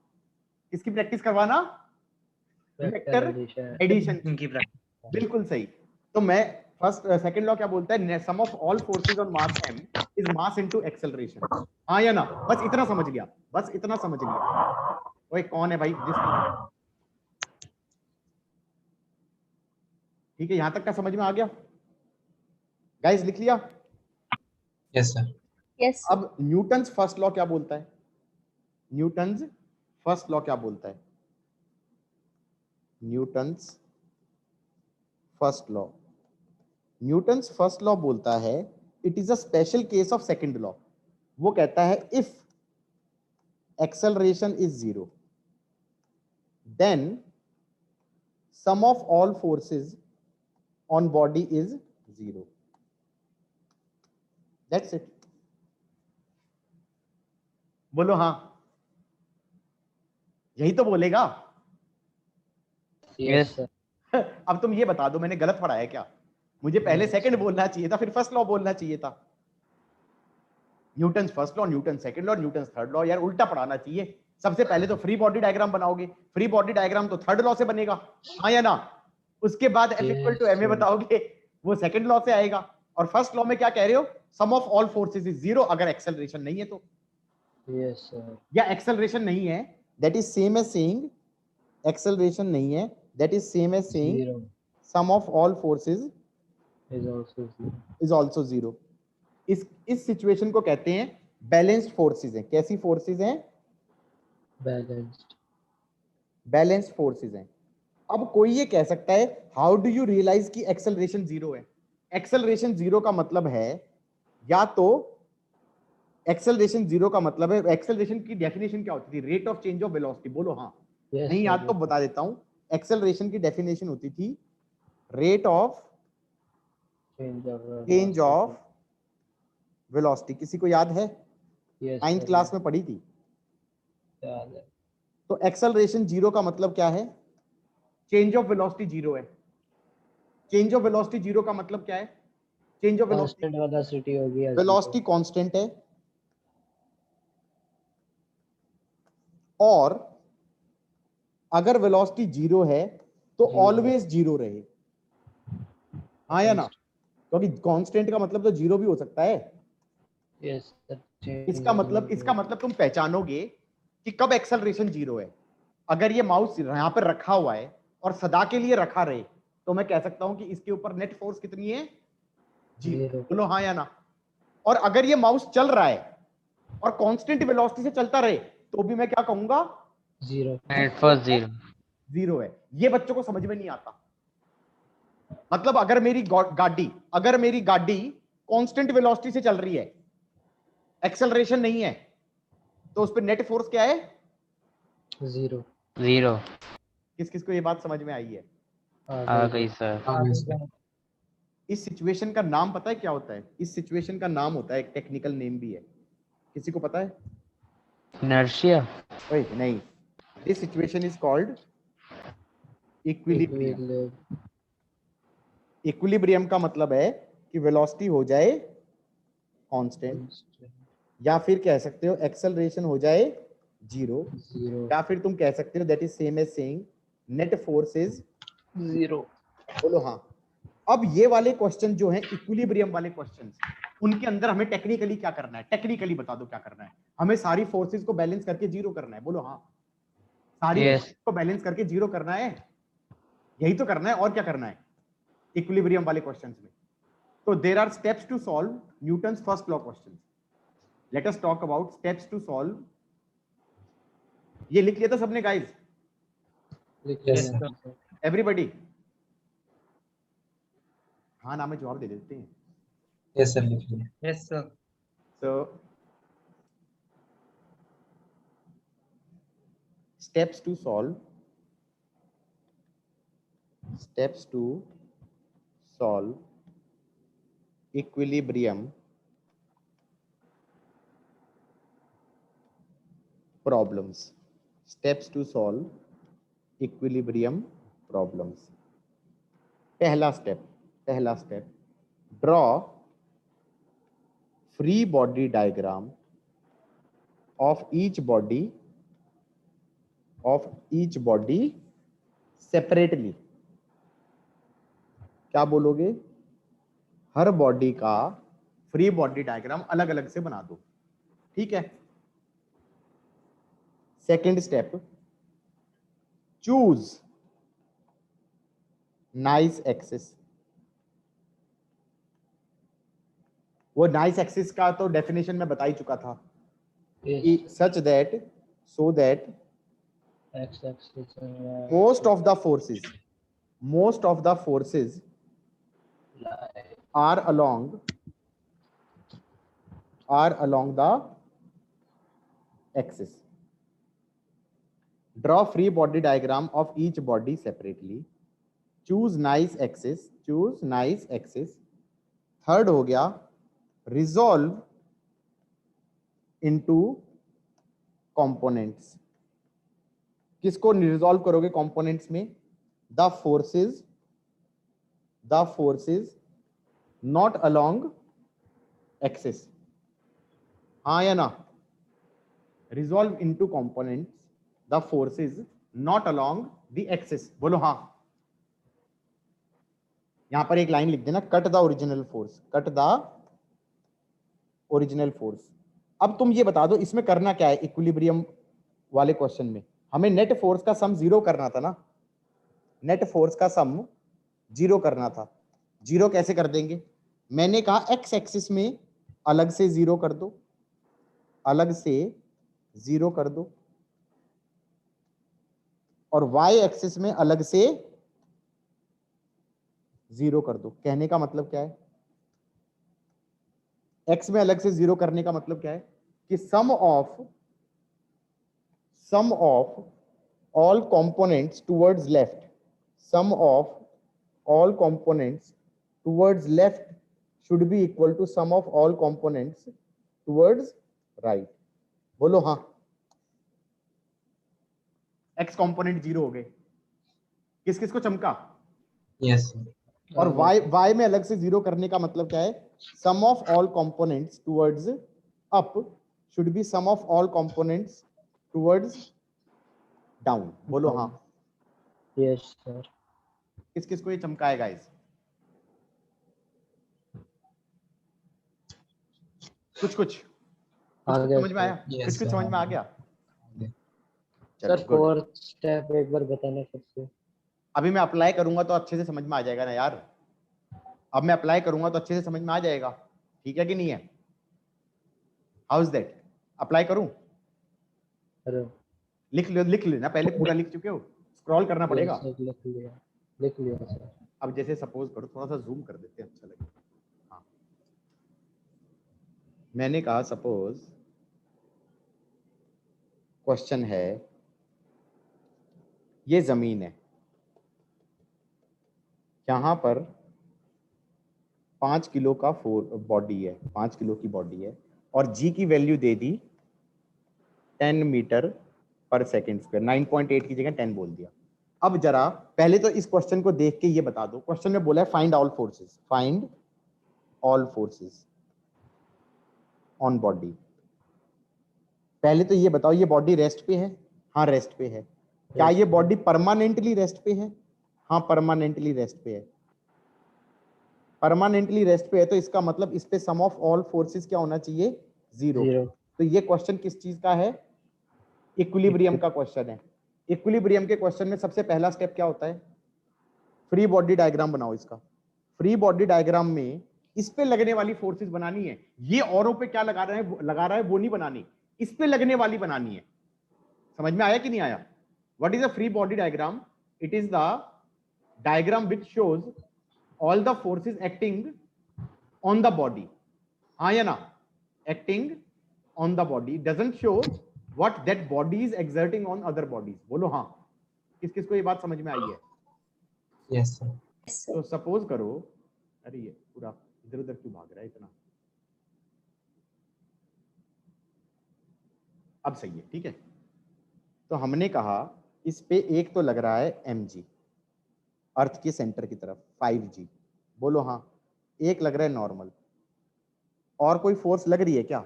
किसकी प्रैक्टिस करवाना? Vector addition. एडिशन। इनकी प्रैक्टिस। बिल्कुल सही। तो मैं फर्स्ट सेकंड लॉ क्या बोलता है? Sum of all forces on mass M is mass into acceleration. हाँ या ना? बस इतना समझ लिया, बस इतना समझ लिया। ओए कौन है भाई जिसकी? ठीक है, यहां तक का समझ में आ गया? गाइस लिख लिया? Yes sir. यस अब न्यूटन्स फर्स्ट लॉ क्या बोलता है? न्यूटन्स फर्स्ट लॉ क्या बोलता है? Newton's first law, Newton's first law बोलता है it is a special case of second law. वो कहता है if acceleration is zero then sum of all forces on body is zero. That's it. बोलो हाँ, यही तो बोलेगा। Yes, sir. अब तुम ये बता दो मैंने गलत पढ़ा है क्या? मुझे पहले सेकंड बोलना चाहिए था, फिर फर्स्ट लॉ बोलना चाहिए था। Newton first law, Newton second law, Newton third law, यार उल्टा पढ़ाना चाहिए। सबसे पहले तो फ्री बॉडी डायग्राम बनाओगे, फ्री बॉडी डायग्राम तो थर्ड लॉ से बनेगा, हाँ या ना? उसके बाद F equal to m a बताओगे, वो सेकंड लॉ से आएगा। और फर्स्ट लॉ में क्या कह रहे हो? Sum of all forces is zero, अगर एक्सेलरेशन नहीं है तो। Yes, sir. या एक्सेलरेशन नहीं है, that is same as saying acceleration नहीं है, that is same as saying Zero sum of all forces is also zero. Is also zero. इस सिचुएशन को कहते हैं बैलेंस्ड फोर्सेस हैं। कैसी फोर्सेस हैं? Balanced. बैलेंस्ड फोर्सेस हैं। अब कोई ये कह सकता है हाउ डू यू रियलाइज कि एक्सेलरेशन जीरो है? एक्सेलरेशन जीरो का मतलब है, या तो एक्सेलरेशन जीरो का मतलब है, एक्सेलरेशन की डेफिनेशन क्या होती थी? Rate of change of velocity. बोलो हाँ। Yes, नहीं sir. याद तो बता देता हूं, एक्सेलरेशन की डेफिनेशन होती थी rate of change of velocity. किसी को याद है? Yes, ninth sir. क्लास में पढ़ी थी। याद है. तो एक्सेलरेशन जीरो का मतलब क्या है? चेंज ऑफ वेलोसिटी जीरो है। चेंज ऑफ वेलोसिटी जीरो का मतलब क्या है? Change of velocity, Constant velocity होगी. as velocity before. कांस्टेंट है और अगर वेलोसिटी जीरो है तो Zero. ऑलवेज जीरो रहे, हाँ या ना? क्योंकि कांस्टेंट का मतलब तो जीरो भी हो सकता है। Yes, sir. इसका मतलब तुम पहचानोगे कि कब एक्सेलरेशन जीरो है। अगर ये माउस यहाँ पर रखा हुआ है और सदा के लिए रखा रहे तो मैं कह सकता हूं कि इसके ऊपर नेट फोर्स कितनी है? जीरो। Zero. बोलो हाँ या ना? और अगर ये माउस चल रहा है और कांस्टेंट वेलोसिटी से चलता रहे तो भी मैं क्या कहूंगा? Zero. Net for zero. Zero है। ये बच्चों को समझ में नहीं आता। मतलब अगर मेरी गाड़ी कांस्टेंट वेलोसिटी से चल रही है, एक्सेलरेशन नहीं है, तो उस पर नेट फोर्स क्या है? Zero. जीरो। किस किस को ये बात समझ में आई है? आ गई सर। इस सिचुएशन का नाम पता है क्या होता है? इस सिचुएशन का नाम होता है, एक टेक्निकल नेम भी है, किसी को पता है? इनर्शिया। ओए नहीं, this situation is called equilibrium. Equilibrium. Equilibrium का मतलब है कि वेलोसिटी हो जाए कांस्टेंट, या फिर कह सकते हो एक्सेलरेशन हो जाए 0, 0 या फिर तुम कह सकते हो that is same as saying net force is 0 बोलो हाँ। अब ये वाले क्वेश्चन जो हैं इक्विलिब्रियम वाले क्वेश्चन, उनके अंदर हमें टेक्निकली क्या करना है, टेक्निकली बता दो क्या करना है। हमें सारी फोर्सेस को बैलेंस करके जीरो करना है, बोलो हाँ। सारी Yes. फोर्सेस को बैलेंस करके जीरो करना है, यही तो करना है, और क्या करना है इक्विलिब्रियम वाले क्वेश्चंस में। तो there are steps to solve Newton's first law questions. Let us talk about steps to solve. ये लिख लिया था सबने गाइस, लिख Yes, लिया sir. सर। एवरीबॉडी? हाँ ना में जवाब दे देते हैं। Yes, sir. लिख लिया। Yes, sir. So steps to solve equilibrium problems. Steps to solve equilibrium problems. पहला step draw free body diagram of each body separately. क्या बोलोगे? हर बॉडी का फ्री बॉडी डायग्राम अलग अलग से बना दो, ठीक है। Second step, choose nice axis. वो नाइस एक्सिस का तो डेफिनेशन में बता ही चुका था कि such that so that x axis most of the forces are along the axis. Draw free body diagram of each body separately. Choose nice axis. Third हो गया resolve into components. किसको रिजॉल्व करोगे कंपोनेंट्स में? The forces not along axis, हाँ या ना? Resolve into components the forces not along the axis, बोलो हाँ। यहां पर एक लाइन लिख देना, कट द ओरिजिनल फोर्स। अब तुम ये बता दो इसमें करना क्या है। इक्विलिब्रियम वाले क्वेश्चन में हमें नेट फोर्स का सम जीरो करना था ना, नेट फोर्स का सम जीरो करना था। जीरो कैसे कर देंगे? मैंने कहा एक्स एक्सिस में अलग से जीरो कर दो, और वाई एक्सिस में अलग से जीरो कर दो। कहने का मतलब क्या है? एक्स में अलग से जीरो करने का मतलब क्या है कि सम of all components towards left, sum of all components towards left should be equal to sum of all components towards right. बोलो हाँ। x component जीरो हो गए, किस किस को चमका? Yes, sir. और y में अलग से जीरो करने का मतलब क्या है? sum of all components towards up should be sum of all components towards down, बोलो हाँ। Yes sir. किस किस को ये चमकाएगा गाइस? कुछ समझ में आया? Yes, कुछ sir. समझ में आ गया? सर चलो गुड। फोर्थ स्टेप एक बार बताना फिर से। अभी मैं अप्लाई करूंगा तो अच्छे से समझ में आ जाएगा ना यार। अब मैं अप्लाई करूंगा तो अच्छे से समझ में आ जाएगा, ठीक है कि नहीं है? How is that? अप्लाई करूं? अरे लिख लेना, पहले पूरा लिख चुके हो, स्क्रॉल करना पड़ेगा। लिख लिया सर। अब जैसे सपोज करो, थोड़ा सा जूम कर देते हैं, अच्छा लगे। हाँ, मैंने कहा सपोज क्वेश्चन है, ये जमीन है, यहाँ पर 5 किलो का बॉडी है, 5 किलो की बॉडी है, और जी की वैल्यू दे दी 10 मीटर पर सेकेंड स्क्वायर, 9.8 की जगह 10 बोल दिया। अब जरा पहले तो इस क्वेश्चन को देख के ये बता दो, क्वेश्चन में बोला है find all forces on body. पहले तो ये बताओ, ये बॉडी रेस्ट पे है? हाँ रेस्ट पे है। क्या ये बॉडी परमानेंटली रेस्ट पे है? हाँ परमानेंटली रेस्ट पे है। परमानेंटली रेस्ट पे है तो इसका मतलब इस पे सम ऑफ ऑल फोर्सेस क्या होना चाहिए? 0। 0। तो ये क्वेश्चन किस चीज का है? इक्विलिब्रियम का क्वेश्चन है। इक्विलिब्रियम के क्वेश्चन में सबसे पहला स्टेप क्या होता है? फ्री बॉडी डायग्राम बनाओ इसका। फ्री बॉडी डायग्राम में इस पे लगने वाली फोर्सेस बनानी है। ये औरों पे क्या लगा रहा है वो नहीं बनानी, इस पे लगने वाली बनानी है। समझ में आया कि नहीं आया? What is a free body diagram? It is the diagram which shows all the forces acting on the body. हाँ या ना? Acting on the body doesn't show what that body is exerting on other bodies. बोलो हाँ। किस किस को ये बात समझ में आई है? Yes sir. तो सपोज करो, अरे ये पूरा इधर उधर क्यों भाग रहा है इतना? अब सही है, ठीक है। तो हमने कहा इस पे एक तो लग रहा है mg अर्थ के सेंटर की तरफ 5g। बोलो हाँ। एक लग रहा है नॉर्मल। और कोई फोर्स लग रही है क्या?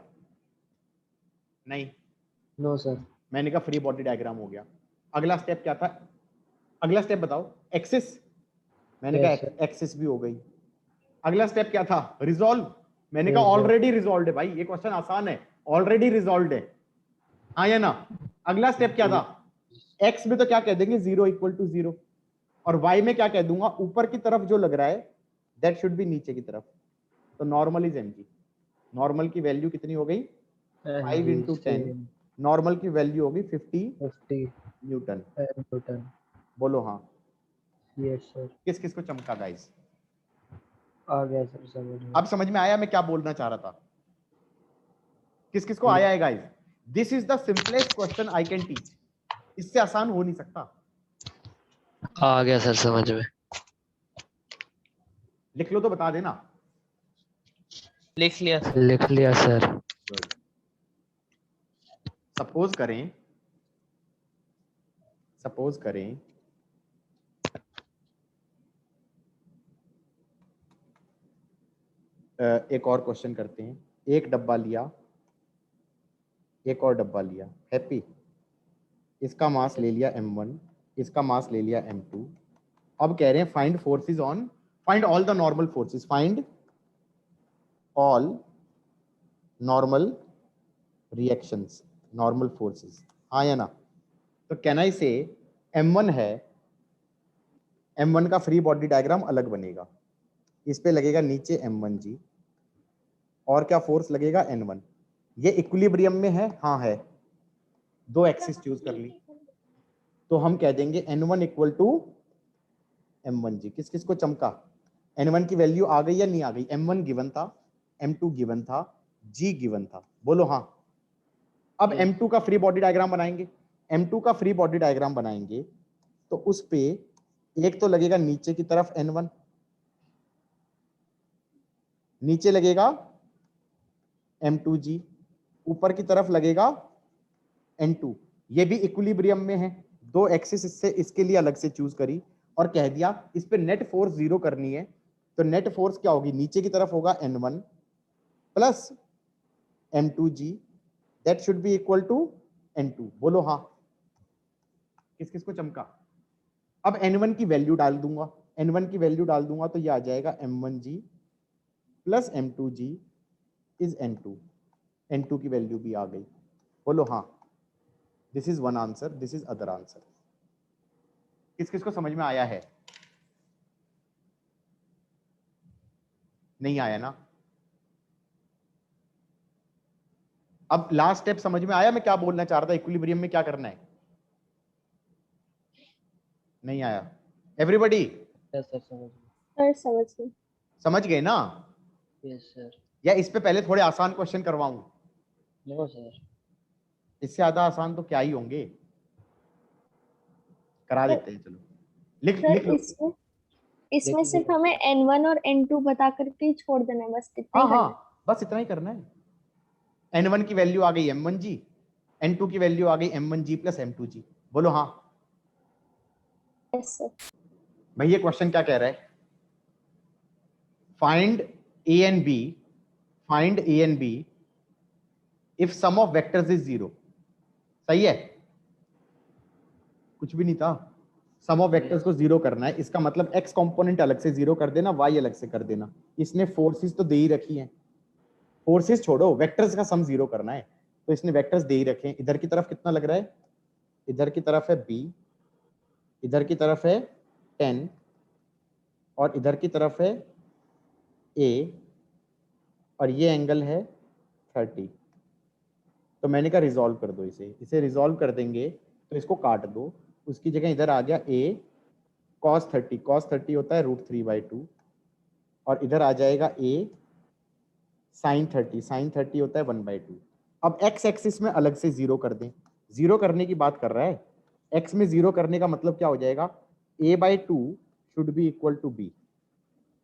नहीं। No sir. मैंने कहा फ्री बॉडी डायग्राम हो गया। अगला स्टेप क्या था? अगला स्टेप बताओ। एक्सिस। मैंने Yes, कहा एक्सिस भी हो गई। अगला स्टेप क्या था? रिजॉल्व। मैंने कहा Yes, sir. ऑलरेडी रिजॉल्व है भाई, ये क्वेश्चन आसान है, ऑलरेडी रिजॉल्व है। हाँ या ना? अगला स्टेप क्या था? एक्स में तो क्या कह देंगे? 0 इक्वल टू 0। और वाई में क्या कह दूंगा? ऊपर की तरफ जो लग रहा है दैट शुड बी नीचे की तरफ। तो नॉर्मल इज mg। नॉर्मल की वैल्यू कितनी हो गई? 5 इंटू 10। नॉर्मल की वैल्यू होगी 50 50 न्यूटन। न्यूटन। बोलो हाँ। Yes sir. किस किस को चमका गाइस? आ गया सर समझ में। अब समझ में आया मैं क्या बोलना चाह रहा था? किस किस को आया है guys? This is the simplest question I can teach. इससे आसान हो नहीं सकता। आ गया सर समझ में। लिख लो तो बता देना। लिख लिया सर। लिख लिया सर। सपोज करें एक और क्वेश्चन करते हैं। एक डब्बा लिया, एक और डब्बा लिया, हैप्पी। इसका मास ले लिया m1, इसका मास ले लिया m2। अब कह रहे हैं find forces on, find all the normal forces, find all normal reactions, normal forces. हाँ या ना? तो कैन आई से m1 है, m1 का फ्री बॉडी डायग्राम अलग बनेगा। इस पे लगेगा नीचे m1g और क्या फोर्स लगेगा? n1। ये इक्विलिब्रियम में है? हाँ है। दो एक्सिस चूज कर ली तो हम कह देंगे n1 इक्वल टू m1g। किस किस को चमका? n1 की वैल्यू आ गई या नहीं आ गई? m1 गिवन था, m2 गिवन था, g गिवन था। बोलो हाँ। अब m2 का फ्री बॉडी डायग्राम बनाएंगे। m2 का फ्री बॉडी डायग्राम बनाएंगे तो उस पे एक तो लगेगा नीचे की तरफ n1, नीचे लगेगा m2g, ऊपर की तरफ लगेगा n2। ये भी इक्विलिब्रियम में है। दो एक्सिस इससे इसके लिए अलग से चूज करी और कह दिया इस पे नेट फोर्स 0 करनी है। तो नेट फोर्स क्या होगी? नीचे की तरफ होगा n1 plus m2g, that should be equal to n2। बोलो हाँ। किस किस को चमका? अब n1 की वैल्यू डाल दूंगा, n1 की वैल्यू डाल दूंगा तो ये आ जाएगा m1g plus m2g is n2। n2 की वैल्यू भी आ गई। बोलो हाँ। This is one answer, this is other answer. किस किस को समझ में आया है? नहीं आया ना? अब लास्ट स्टेप समझ में आया मैं क्या बोलना चाह रहा था? इक्विलिब्रियम में क्या करना है? नहीं आया? एवरीबॉडी यस सर समझ में। सर समझ गई। समझ गए ना? Yes sir. या इस पे पहले थोड़े आसान क्वेश्चन करवाऊं? No sir. इससे ज्यादा आसान तो क्या ही होंगे। करा देते हैं, चलो लिख लिख सर लो। इसमें लिख सिर्फ लो। हमें n1 और n2 बता करके ही छोड़ देना है, बस इतना हाँ ही करना हाँ बस इतना ही करना है। n1 की वैल्यू आ गई m1g, n2 की वैल्यू आ गई m1g प्लस m2g। बोलो हाँ। है। Yes sir. भाई ये क्वेश्चन क्या कह रहा है? Find a and b, find a and b if sum of vectors is 0। सही है, कुछ भी नहीं था। सम ऑफ वेक्टर्स को जीरो करना है, इसका मतलब एक्स कंपोनेंट अलग से जीरो कर देना, वाई अलग से कर देना। इसने फोर्सेस तो दे ही रखी हैं, फोर्सेस छोड़ो, वेक्टर्स का सम जीरो करना है, तो इसने वेक्टर्स दे ही रखे हैं। इधर की तरफ कितना लग रहा है, इधर की तरफ है b, इधर की तरफ है 10 और इधर की तरफ है a और ये एंगल है 30। तो मैंने कहा रिजॉल्व कर दो इसे रिजॉल्व कर देंगे तो इसको काट दो, उसकी जगह इधर आ गया a cos 30 होता है √3/2 और इधर आ जाएगा a sin 30 होता है 1/2। अब x एक्सिस में अलग से जीरो कर दें, जीरो करने की बात कर रहा है, x में जीरो करने का मतलब क्या हो जाएगा, a/2 should be equal to b,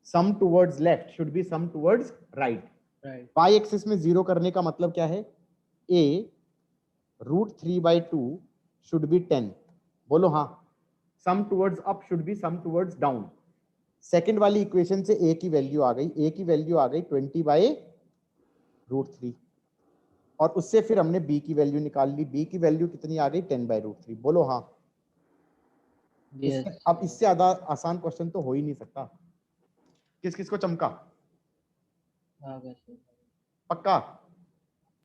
sum towards left should be sum towards right. Right y axis में जीरो करने का मतलब क्या है, a √3/2 शुड बी 10, बोलो हाँ, sum towards up should be sum towards down. Second वाली इक्वेशन से a की वैल्यू आ गई, 20/√3 और उससे फिर हमने b की वैल्यू निकाल ली, b की वैल्यू कितनी आ गई 10/√3, बोलो हाँ। यस अब इससे ज्यादा आसान क्वेश्चन तो हो ही नहीं सकता। किस किस को चमका, आ गया सर पक्का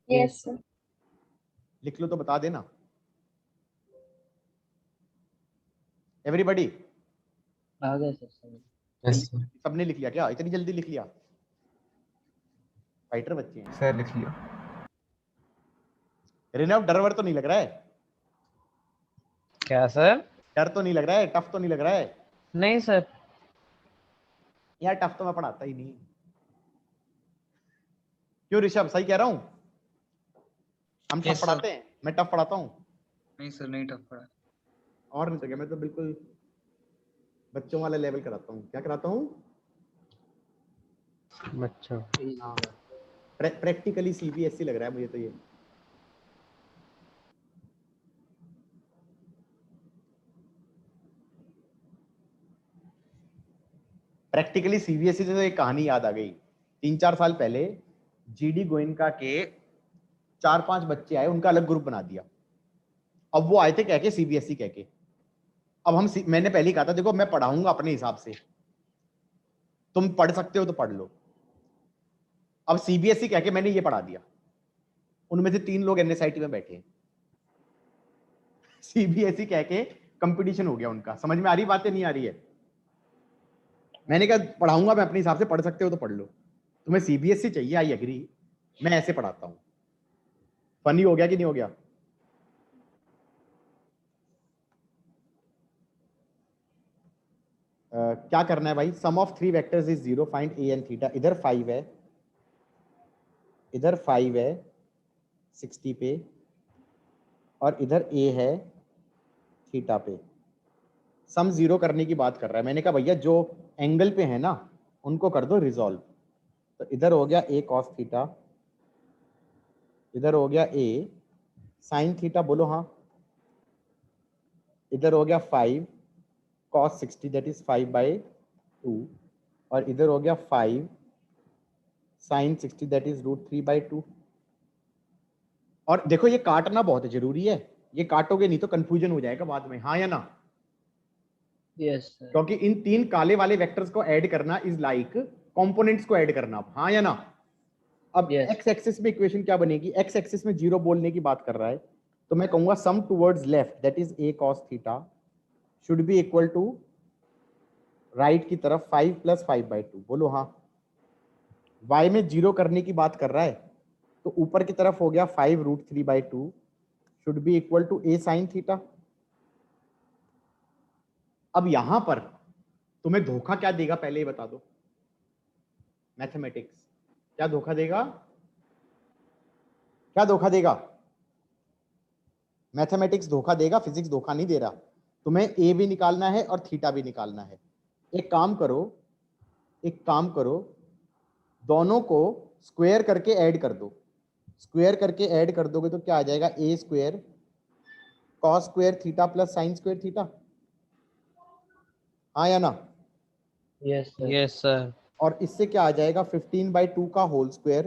यस सर। लिख लो तो बता देना एवरीबॉडी। आ गया सर समझ यस सर। सबने लिख लिया क्या, इतनी जल्दी लिख लिया, फाइटर बच्चे हैं। सर लिख लिया। रिनव डर वर तो नहीं लग रहा है, क्या सर? डर तो नहीं लग रहा है, टफ तो नहीं लग रहा है नहीं सर। यार, टफ तो मैं पढ़ाता ही नहीं। क्यों ऋषभ, सही कह रहा हूं, हम Yes, टफ पढ़ाते हैं, मैं टफ पढ़ाता हूं। नहीं सर, नहीं टफ पड़ा। और नहीं तो क्या, मैं तो बिल्कुल बच्चों वाला लेवल कराता हूँ। क्या कराता हूँ, बच्चों हाँ प्रैक्टिकली सीबीएसई लग रहा है मुझे तो ये। प्रैक्टिकली सीबीएसई से तो एक कहानी याद आ गई। 3-4 साल पहले जीडी गोयनका के 4-5 बच्चे आए, उनका अलग ग्रुप बना दिया। अब वो आए थे कह के सीबीएसई कह के। अब मैंने पहले ही कहा था देखो मैं पढ़ाऊंगा अपने हिसाब से, तुम पढ़ सकते हो तो पढ़ लो। अब सीबीएसई कह के मैंने ये पढ़ा दिया, उनमें से 3 लोग एनएसआईटी में बैठे हैं। सीबीएसई कह के कंपटीशन हो गया उनका। समझ में आ रही बातें, नहीं आ रही है? मैंने कहा पढ़ाऊंगा मैं अपने हिसाब से, पढ़ सकते हो तो पढ़ लो। तुम्हें सीबीएसई चाहिए, आई एग्री, मैं ऐसे पढ़ाता हूं। फनी हो गया कि नहीं हो गया? क्या करना है भाई, sum of 3 vectors is 0, find A and theta. इधर 5 है, इधर 5 है 60 पे और इधर ए है थीटा पे। सम 0 करने की बात कर रहा है। मैंने कहा भैया जो एंगल पे है ना उनको कर दो रिजॉल्व। तो इधर हो गया ए कॉस थीटा, इधर हो गया ए साइन थीटा, बोलो हाँ। इधर हो गया 5 cos 60 दैट इज 5/2 और इधर हो गया 5 sin 60 दैट इज √3/2। और देखो ये काटना बहुत जरूरी है, ये काटोगे नहीं तो कंफ्यूजन हो जाएगा बाद में, हाँ या ना? यस सर क्योंकि इन 3 काले वाले वेक्टर्स को ऐड करना इज लाइक कंपोनेंट्स को ऐड करना, हाँ या ना? अब Yes. एक्स एक्सिस में इक्वेशन क्या बनेगी, एक्स एक्सिस में 0 बोलने की बात कर रहा है तो मैं कहूंगा sum towards left that is a cos theta should be equal to right की तरफ 5 + 5/2, बोलो हाँ। y में 0 करने की बात कर रहा है तो ऊपर की तरफ हो गया 5 √3/2 should be equal to a sin theta. अब यहां पर तुम्हें धोखा क्या देगा पहले ही बता दो, मैथमेटिक्स क्या धोखा देगा, क्या धोखा देगा? मैथमेटिक्स धोखा देगा, फिजिक्स धोखा नहीं दे रहा। तुम्हें a भी निकालना है और थीटा भी निकालना है। एक काम करो, दोनों को स्क्वायर करके ऐड कर दो। स्क्वायर करके ऐड कर दोगे तो क्या आ जाएगा, a² cos square theta plus sin square theta, हाँ या ना? Yes sir yes sir. और इससे क्या आ जाएगा 15/2 का होल स्क्वायर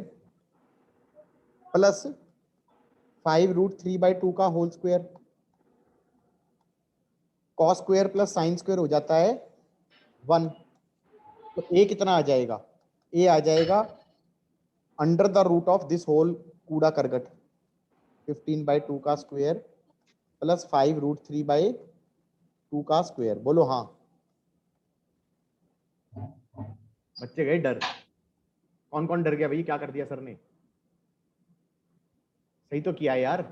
प्लस 5√3/2 का whole square, cos square plus sine square हो जाता है 1। तो ए कितना आ जाएगा? ए आ जाएगा under the root of this whole कूड़ा करगट, 15/2 का स्क्वायर प्लस 5√3/2 का स्क्वायर। बोलो हाँ। बच्चे गए डर। कौन कौन डर गया भाई? क्या कर दिया सर ने? सही तो किया यार।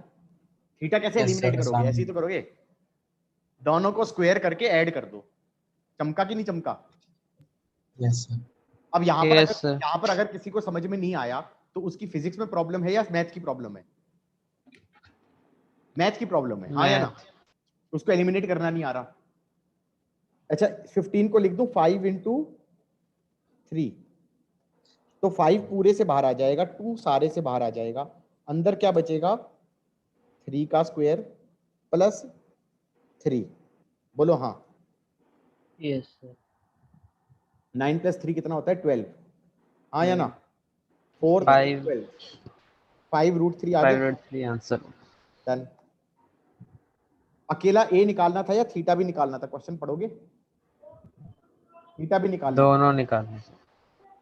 थीटा कैसे एलिमिनेट करोगे? ऐसे ही तो करोगे, दोनों को स्क्वायर करके ऐड कर दो। चमका कि नहीं चमका? Yes sir. अब यहाँ पर Yes, sir. यहाँ पर अगर किसी को समझ में नहीं आया तो उसकी फिजिक्स में प्रॉब्लम है या मैथ की प्रॉब्लम है? मैथ की प्रॉब्लम है, हाँ या ना? उसको एलिमिनेट करना नहीं आ रहा। अच्छा 15 को लिख दूं 5 × 3, तो 5 पूरे से बाहर आ जाएगा, 2 सारे से बाहर आ जाएगा, अंदर क्या बचेगा? 3 का स्क्वायर प्लस 3। बोलो हाँ। Yes, sir. 9 + 3 कितना होता है? 12, हाँ या ना? 4 5 12, 5√3 आ गया। 5/3 आंसर। डन। अकेला ए निकालना था या थीटा भी निकालना था? क्वेश्चन पढ़ोगे? थीटा भी निकालना। दोनों निकालने।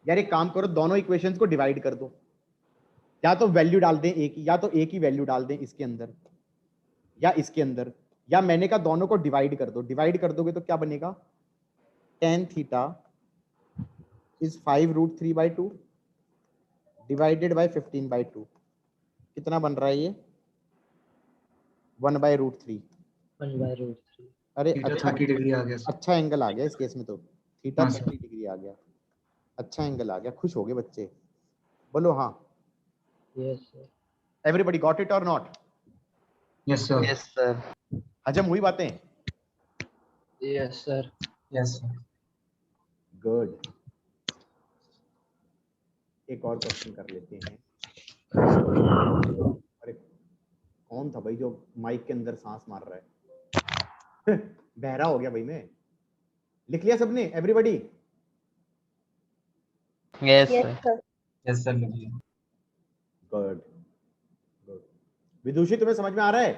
यार एक काम करो, दोनों इक्वेशंस को डिवाइड कर दो, या तो वैल्यू डाल दें एक, या तो एक ही वैल्यू डाल दें इसके अंदर या इसके अंदर, या मैंने कहा दोनों को डिवाइड कर दो। डिवाइड कर दोगे तो क्या बनेगा? tan theta is 5√3/2 divided by 15/2। कितना बन रहा है ये? 1/√3। 1/√3. अरे थीटा अच्छा, 30 डिग्री आ गया सर। अच्छा एंगल आ गया इस केस में, तो थीटा हाँ, 30 डिग्री आ गया। अच्छा एंगल आ गया, खुश हो गए बच्चे? बोलो हाँ। Yes, sir. Everybody got it और not? Yes sir. Yes, sir. हजम हुई बातें? Yes, sir. Yes sir. Good. एक और क्वेश्चन कर लेते हैं। अरे कौन था भाई जो माइक के अंदर सांस मार रहा है? बहरा हो गया भाई मैं। लिख लिया सबने? Everybody? Yes, yes sir. Sir. Yes sir. Good good. Vidushi तुम्हें समझ में आ रहा है?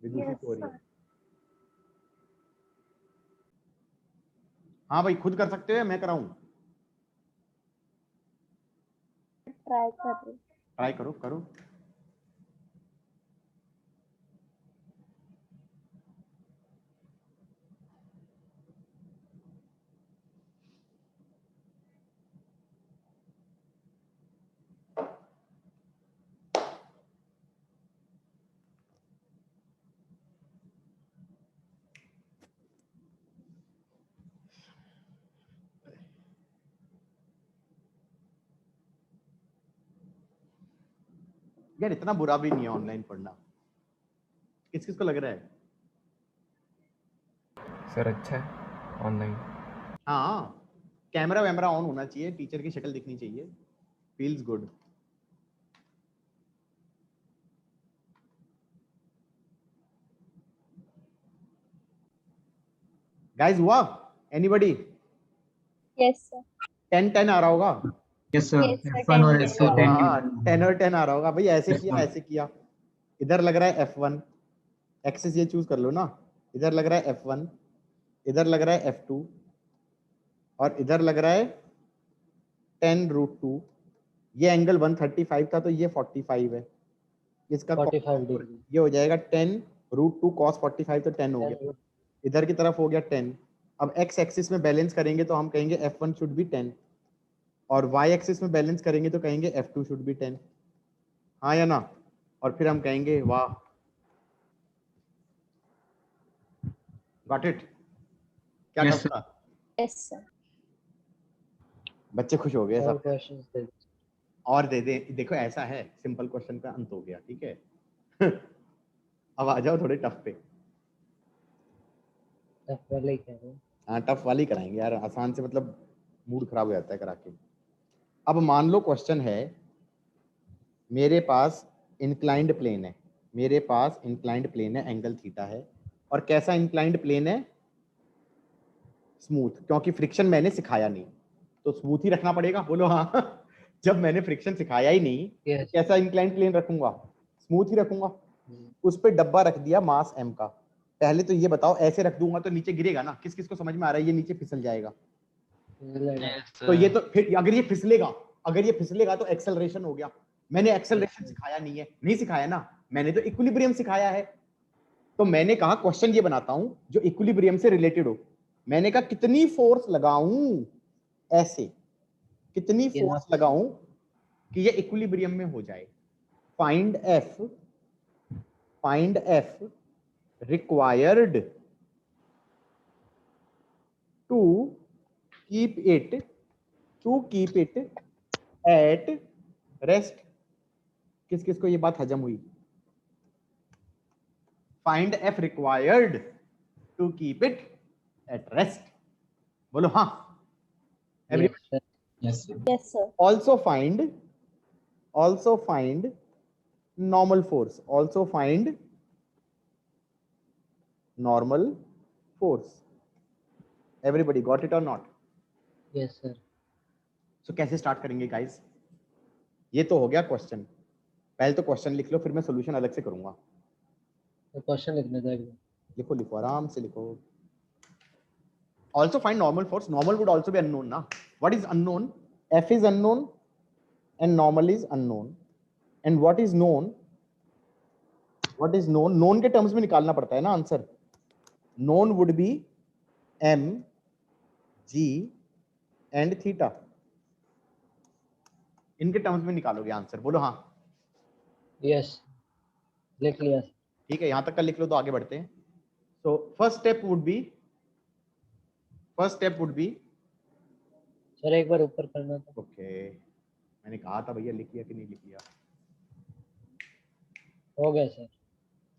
विदुषी यस हो रही है। सर। हाँ भाई खुद कर सकते हो या मैं कराऊं? ट्राई कर रही हूँ। ट्राई करो करो। यार इतना बुरा भी नहीं है ऑनलाइन पढ़ना। किस किस को लग रहा है? सर अच्छा है ऑनलाइन। हाँ, कैमरा वैमरा ऑन होना चाहिए, टीचर की शक्ल दिखनी चाहिए, फील्स गुड। गाइस हुआ? एनीबॉडी? Yes sir. 10 आ रहा होगा? Yes sir. Yes, sir, F1 और 10 F2 हाँ 10 10 और 10 आ रहा होगा भाई। ऐसे किया F1. ऐसे किया। इधर लग रहा है F1, एक्सिस ये चूज कर लो ना। इधर लग रहा है F1, इधर लग रहा है F2, और इधर लग रहा है 10√2। ये एंगल 135 था तो ये 45 है। इसका 45 डिग्री. ये हो जाएगा 10√2 cos 45, तो 10 हो गया। इधर की तरफ हो गया 10। अब x एक्सिस में बैलेंस करेंगे तो हम कहेंगे F1 शुड बी 10, और y एक्सिस में बैलेंस करेंगे तो कहेंगे F2 शुड बी 10, हाँ या ना? और फिर हम कहेंगे वाह, गॉट इट? क्या Yes, टफ sir. था? Yes sir. बच्चे खुश हो गए और सब? क्वेश्चंस दे दो. और दे दे। देखो ऐसा है, सिंपल क्वेश्चन का अंत हो गया, ठीक है? अब आ जाओ थोड़े टफ पे। टफ वाले ही कह रहे हो. हाँ टफ वाली कराएंगे यार, आसान से मतलब मूड खराब हो जाता है करा के। अब मान लो क्वेश्चन है, मेरे पास इंक्लाइंड प्लेन है, मेरे पास इंक्लाइंड प्लेन है, एंगल थीटा है, और कैसा इंक्लाइंड प्लेन है? स्मूथ, क्योंकि फ्रिक्शन मैंने सिखाया नहीं तो स्मूथ ही रखना पड़ेगा। बोलो हाँ। जब मैंने फ्रिक्शन सिखाया ही नहीं, Yes. कैसा इंक्लाइन प्लेन रखूंगा? स्मूथ ही रखूंगा। उस पे डब्बा रख दिया मास m का। पहले तो ये बताओ, ऐसे रख दूंगा तो नीचे गिरेगा ना? किस किस को समझ में आ रहा है ये नीचे फिसल जाएगा? तो ये तो फिर अगर ये फिसलेगा तो एक्सेलरेशन हो गया। मैंने एक्सेलरेशन सिखाया नहीं है, नहीं सिखाया ना, मैंने तो इक्विलिब्रियम सिखाया है। तो मैंने कहा क्वेश्चन ये बनाता हूं जो इक्विलिब्रियम से रिलेटेड हो। मैंने कहा कितनी फोर्स लगाऊं, ऐसे कितनी फोर्स लगाऊं कि ये इक्विलिब्रियम में हो जाए। Find F required to keep it at rest. किस किस को ये बात हजम हुई? Find F required to keep it at rest. बोलो हाँ। Yes, sir. Yes, sir. Yes, sir. Also find normal force. Also find normal force. Everybody got it or not? Yes, sir. So कैसे स्टार्ट करेंगे गाइस? ये तो हो गया क्वेश्चन। पहले तो क्वेश्चन लिख लो, फिर मैं सोल्यूशन अलग से करूंगा। तो क्वेश्चन लिखने दो एकदम। लिखो आराम से लिखो। Also find normal force. Normal would also be unknown ना? What is unknown? F is unknown and normal is unknown. And what is known? Known के टर्म्स में निकालना पड़ता है ना answer. Known would be m, g and theta. इनके टर्म्स में निकालोगे आंसर। बोलो हाँ। Yes. लिख लिया। ठीक है, यहां तक का लिख लो तो आगे बढ़ते हैं। So first step would be sir एक बार ऊपर करना था। ओके मैंने कहा था भैया, लिख लिया कि नहीं लिख लिया? हो गया sir.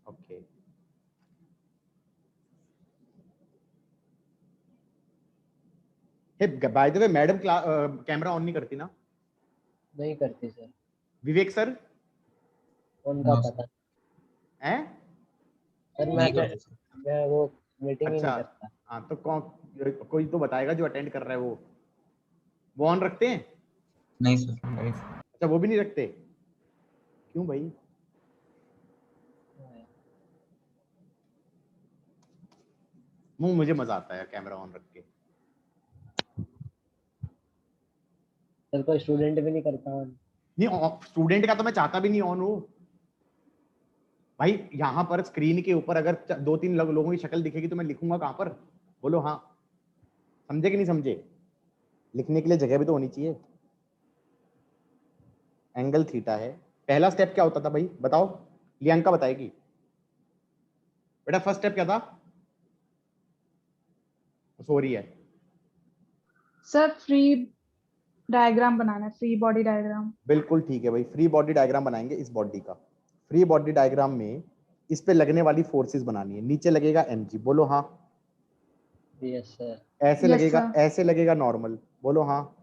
Okay bye the way madam camera on नहीं करती ना? नहीं करती सर। विवेक सर उनका No, पता हैं? सर नहीं करते सर। मैं वो मीटिंग ही अच्छा। नहीं करता। हाँ तो कोई तो बताएगा जो अटेंड कर रहा है। वो ऑन रखते हैं? नहीं सर। नहीं अच्छा वो भी नहीं रखते? क्यों भाई? मुझे मजा आता है कैमरा ऑन रख के। सर कोई स्टूडेंट भी नहीं करता ऑन। नहीं, स्टूडेंट का तो मैं चाहता भी नहीं ऑन हो भाई। यहाँ पर स्क्रीन के ऊपर अगर 2-3 लोगों की शक्ल दिखेगी तो मैं लिखूंगा कहाँ पर? बोलो हाँ। समझे कि नहीं समझे? लिखने के लिए जगह भी तो होनी चाहिए। एंगल थीटा है। पहला स्टेप क्या होता था भाई बताओ? लियांका बताएगी। बेटा फर्स्ट स्टेप क्या था? सॉरी है सर फ्री डायग्राम बनाना है, फ्री बॉडी डायग्राम। बिल्कुल ठीक है भाई, फ्री बॉडी डायग्राम बनाएंगे इस बॉडी का। फ्री बॉडी डायग्राम में इस पे लगने वाली फोर्सेस बनानी है। नीचे लगेगा mg। बोलो हाँ। Yes sir. ऐसे Yes, लगेगा sir. ऐसे लगेगा नॉर्मल। बोलो हाँ।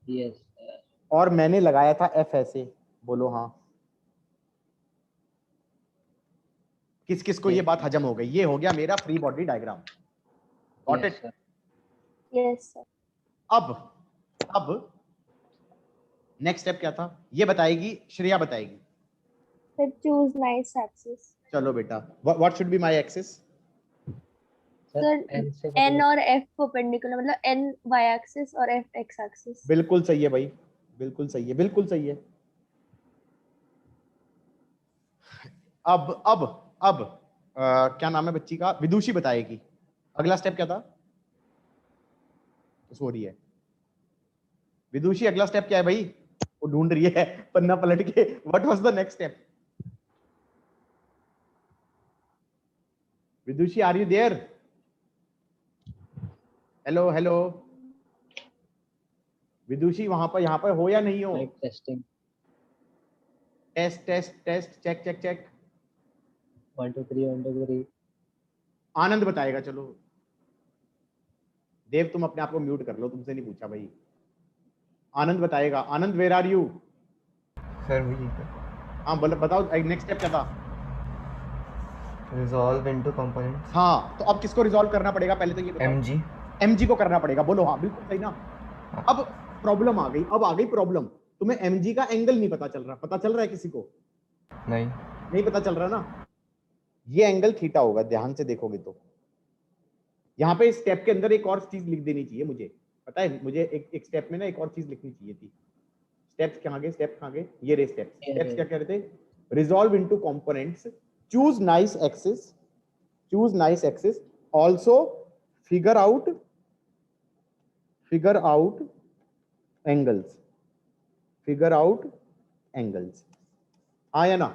Yes sir. और मैंने लगाया था f ऐसे। बोलो हाँ। किस किस को ये बात हजम हो गई? ये हो गया मेरा free body diagram. Got it? Yes, sir. अब नेक्स्ट स्टेप क्या था ये बताएगी श्रेया बताएगी। Sir, choose nice axis. चलो बेटा, what should be my axis? Sir, N से N और F perpendicular मतलब N y axis और F x axis. बिल्कुल सही है भाई, बिल्कुल सही है, बिल्कुल सही है। अब क्या नाम है बच्ची का? विदुषी बताएगी। अगला स्टेप क्या था? सॉरी है विदुषी, अगला स्टेप क्या है भाई? वो ढूंढ रही है पन्ना पलट के। What was the next step? Vidushi are you there? Hello hello Vidushi, वहां पर यहाँ पर हो या नहीं हो? Like testing. Test test test check check check. 1 2 3 1 2 3। Anand बताएगा। चलो देव तुम अपने आप को म्यूट कर लो, तुमसे नहीं पूछा भाई। आनंद बताएगा। आनंद वेयर आर यू? सर वही हाँ बताओ नेक्स्ट स्टेप क्या था? Resolve into components. हाँ तो अब किसको रिजॉल्व करना पड़ेगा पहले तो ये बताओ। mg को करना पड़ेगा। बोलो हाँ, बिल्कुल सही ना। अब प्रॉब्लम आ गई, अब आ गई प्रॉब्लम। तुम्हें mg का एंगल नहीं पता चल रहा, पता चल रहा है किसी को? नहीं। नहीं पता चल रहा ना। ये एंगल थीटा होगा, ध्यान से देखोगे तो। यहाँ पे स्टेप के अंदर एक और चीज लिख देनी चाहिए, मुझे पता है, मुझे एक स्टेप में ना एक और चीज लिखनी चाहिए थी। स्टेप्स कहाँ गए? स्टेप कहाँ गए? ये रे स्टेप्स। स्टेप्स क्या कह रहे थे? Resolve into components, choose nice axis, choose nice axis, also figure out angles, figure out angles. हाँ या ना?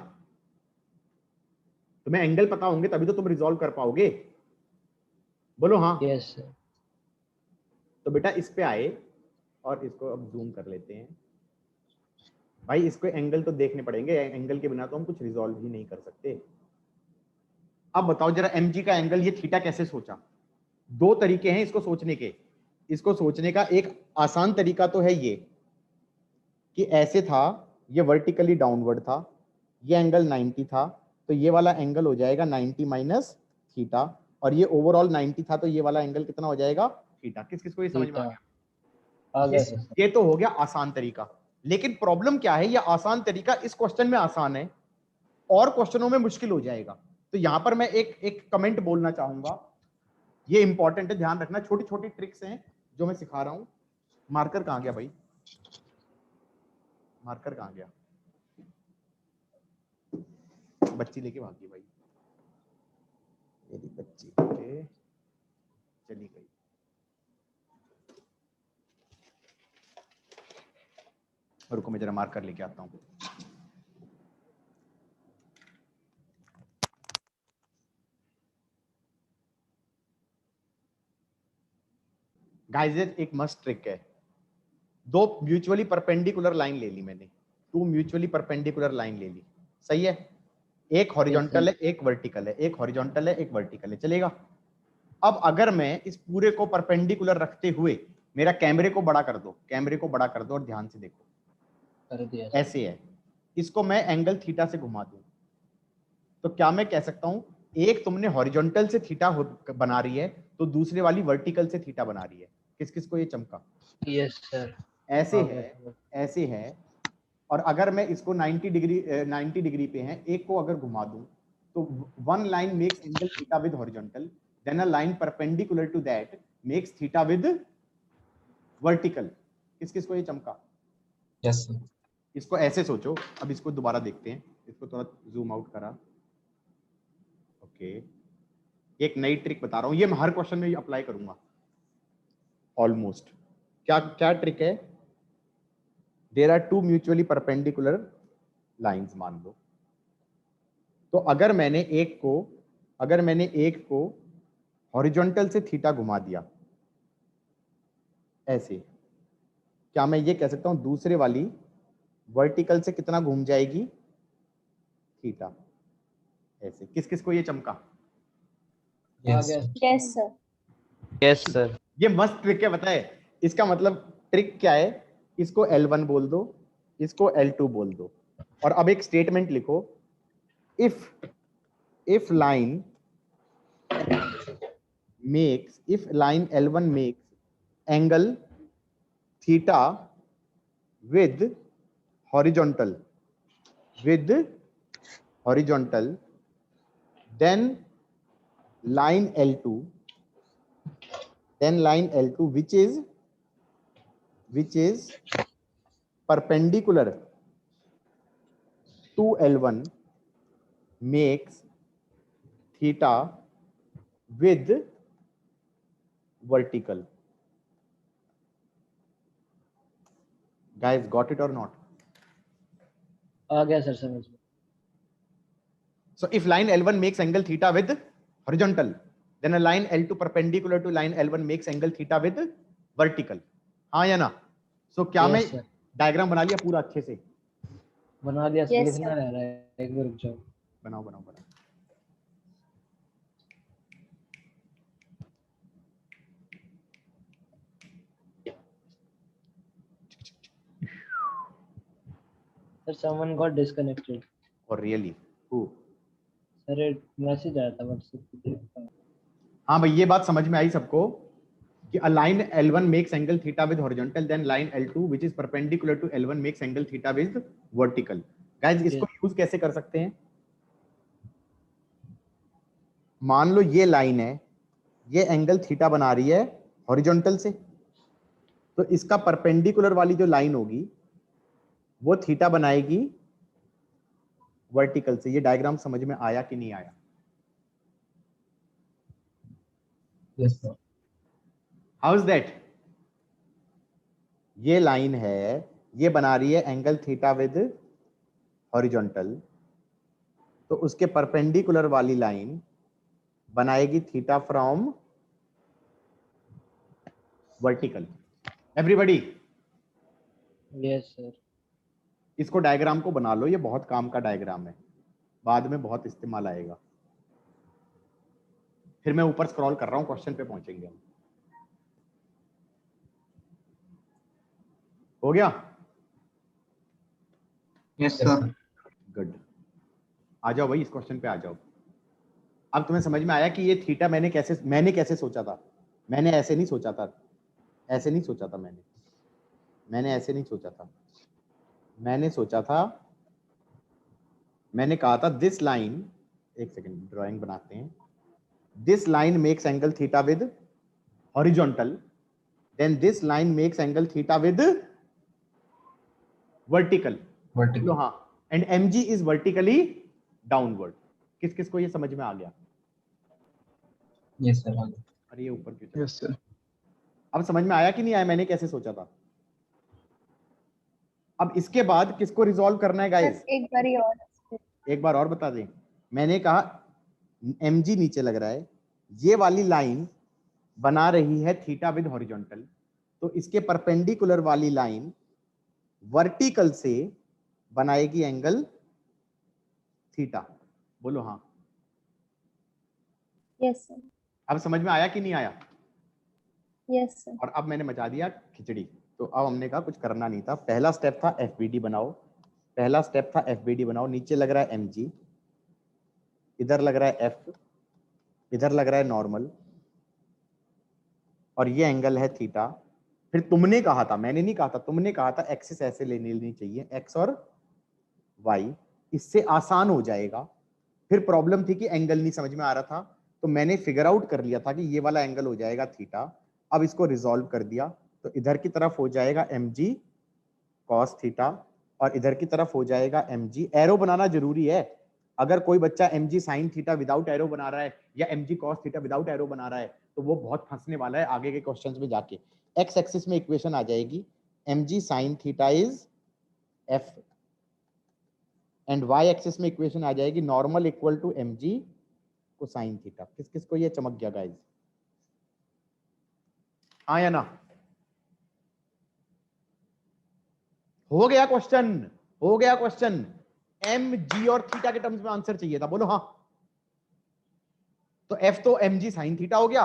तुम्हें एंगल पता होंगे तभी तो तुम रिजॉल्व कर पाओगे। बोलो हाँ। Yes sir. तो बेटा इस पे आए और इसको अब जूम कर लेते हैं। भाई इसको एंगल तो देखने पड़ेंगे, एंगल के बिना तो हम कुछ रिजॉल्व ही नहीं कर सकते। अब बताओ जरा mg का एंगल, ये थीटा कैसे सोचा? दो तरीके हैं इसको सोचने के। इसको सोचने का एक आसान तरीका तो है ये कि ऐसे था, ये वर्टिकली डाउनवर्ड था, ये एंगल 90 था, तो ये वाला एंगल हो जाएगा 90 माइनस थीटा, और ये ओवरऑल 90 था, तो ये वाला एंगल कितना हो जाएगा? थीटा। किस किस को ये समझ में आ गया? आ गया सर। ये तो हो गया आसान तरीका। लेकिन प्रॉब्लम क्या है, ये आसान तरीका इस क्वेश्चन में आसान है और क्वेश्चनों में मुश्किल हो जाएगा। तो यहां पर मैं एक कमेंट बोलना चाहूंगा, ये इंपॉर्टेंट है, ध्यान रखना। छोटी छोटी ट्रिक्स हैं जो मैं सिखा रहा हूं। मार्कर कहां गया भाई? मार्कर कहां गया? बच्ची लेके भागी भाई, मेरी बच्ची लेके चली गई। रुको मैं जरा मार्कर लेके आता हूं। गाइस एक मस्त ट्रिक है। दो म्यूचुअली परपेंडिकुलर लाइन ले ली मैंने, टू म्यूचुअली परपेंडिकुलर लाइन ले ली, सही है। एक हॉरिजॉन्टल है, एक वर्टिकल है, एक हॉरिजॉन्टल है, एक वर्टिकल है, चलेगा। अब अगर मैं इस पूरे को परपेंडिकुलर रखते हुए, मेरा कैमरे को बड़ा कर दो, कैमरे को बड़ा कर दो और ध्यान से देखो, कर दिया। ऐसे है, इसको मैं एंगल थीटा से घुमा दूं, तो क्या मैं कह सकता हूं, एक तुमने हॉरिजॉन्टल से थीटा बना रही है, तो दूसरे वाली वर्टिकल से थीटा बना रही है। किस किस को ये चमका? Yes sir. ऐसे है, ऐसे है। और अगर मैं इसको 90 डिग्री पे है, एक को अगर घुमा दूं, तो one line makes angle theta with horizontal, then a line perpendicular to that makes theta with vertical. किस किस को ये चमका? Yes sir. इसको ऐसे सोचो। अब इसको दोबारा देखते हैं, इसको थोड़ा जूम आउट करा। ओके, एक नई ट्रिक बता रहा हूं, ये मैं हर क्वेश्चन में अप्लाई करूंगा ऑलमोस्ट। क्या क्या ट्रिक है? There are two mutually perpendicular lines मान लो, तो अगर मैंने एक को हॉरिजॉन्टल से थीटा घुमा दिया ऐसे, क्या मैं ये कह सकता हूं दूसरे वाली वर्टिकल से कितना घूम जाएगी? थीटा। ऐसे। किस किस को ये चमका? आ गया। Yes sir. Yes sir. ये मस्त ट्रिक है, बताए इसका मतलब ट्रिक क्या है? इसको L1 बोल दो, इसको L2 बोल दो, और अब एक स्टेटमेंट लिखो, if line L1 makes angle theta with horizontal, then line L2 which is perpendicular to L1 makes theta with vertical. Guys, got it or not? आ गया सर समझ में। So if line L1 makes angle theta with horizontal, then a line L2 perpendicular to line L1 makes angle theta with vertical. हाँ या ना? So क्या मैं डायग्राम बना लिया पूरा अच्छे से? बना दिया सर, Yes, लिखना sir. रह रहा है, एक बार रुक जाओ। बनाओ बनाओ बनाओ। Sir someone got disconnected. और रियली who? सर एक मैसेज आया था व्हाट्सएप पे। हाँ भाई, ये बात समझ में आई सबको? कि a line L1 makes angle theta with horizontal, then line L2 which is perpendicular to L1 makes angle theta with vertical. Guys, इसको यूज कैसे कर सकते हैं? मान लो ये लाइन है, ये एंगल थीटा बना रही है हॉरिजॉन्टल से, तो इसका परपेंडिकुलर वाली जो लाइन होगी वो थीटा बनाएगी वर्टिकल से। ये डायग्राम समझ में आया कि नहीं आया? Yes, sir. How is that? ये लाइन है, ये बना रही है एंगल थीटा विद हॉरिजॉन्टल, तो उसके परपेंडिकुलर वाली लाइन बनाएगी theta from vertical. Everybody yes sir. इसको डायग्राम को बना लो, ये बहुत काम का डायग्राम है, बाद में बहुत इस्तेमाल आएगा। फिर मैं ऊपर स्क्रॉल कर रहा हूं, क्वेश्चन पे पहुंचेंगे हम। हो गया? Yes, sir. गुड। आ जाओ भाई, इस क्वेश्चन पे आ जाओ। अब तुम्हें समझ में आया कि ये थीटा मैंने कैसे सोचा था? मैंने ऐसे नहीं सोचा था, ऐसे नहीं सोचा था मैंने ऐसे नहीं सोचा था। मैंने सोचा था, मैंने कहा था दिस लाइन, एक सेकंड ड्राइंग बनाते हैं। This line makes angle theta with horizontal, then this line makes angle theta with vertical. Vertical. हाँ, and mg is vertically downward. किस किस को ये समझ में आ गया? Yes, sir. अरे ये ऊपर क्यों चला? Yes, sir. अब समझ में आया कि नहीं आया मैंने कैसे सोचा था? अब इसके बाद किसको रिजॉल्व करना है गाइस? एक बारी और एक बार और बता दें। मैंने कहा mg नीचे लग रहा है, ये वाली लाइन बना रही है थीटा विद हॉरिजॉन्टल, तो इसके परपेंडिकुलर वाली लाइन वर्टिकल से बनाएगी एंगल थीटा। बोलो हाँ। Yes sir. अब समझ में आया कि नहीं आया? Yes sir. और अब मैंने मचा दिया खिचड़ी। तो अब हमने कहा कुछ करना नहीं था। पहला स्टेप था एफबीडी बनाओ, पहला स्टेप था एफबीडी बनाओ। नीचे लग रहा है mg, इधर लग रहा है f, इधर लग रहा है नॉर्मल, और ये एंगल है थीटा। फिर तुमने कहा था, मैंने नहीं कहा था, तुमने कहा था एक्सिस ऐसे लेनी चाहिए, x और y, इससे आसान हो जाएगा। फिर प्रॉब्लम थी कि एंगल नहीं समझ में आ रहा था, तो मैंने फिगर आउट कर लिया था कि ये वाला एंगल हो जाएगा थीटा। अब इसको रिजॉल्व कर दिया, तो इधर की तरफ हो जाएगा mg cos थीटा, और इधर की तरफ हो जाएगा mg। एरो बनाना जरूरी है। अगर कोई बच्चा mg sin theta without arrow बना रहा है या mg cos theta without arrow बना रहा है, तो वो बहुत फंसने वाला है आगे के क्वेश्चंस में जाके। एक्स एक्सिस में इक्वेशन आ जाएगी mg sin theta is f, and y axis में इक्वेशन आ जाएगी normal equal to mg cosine theta. किस किस को ये चमक गया गाइस? हाँ या ना? हो गया क्वेश्चन? हो गया क्वेश्चन? mg और थीटा के टर्म्स में आंसर चाहिए था, बोलो हाँ। तो f तो mg sin थीटा हो गया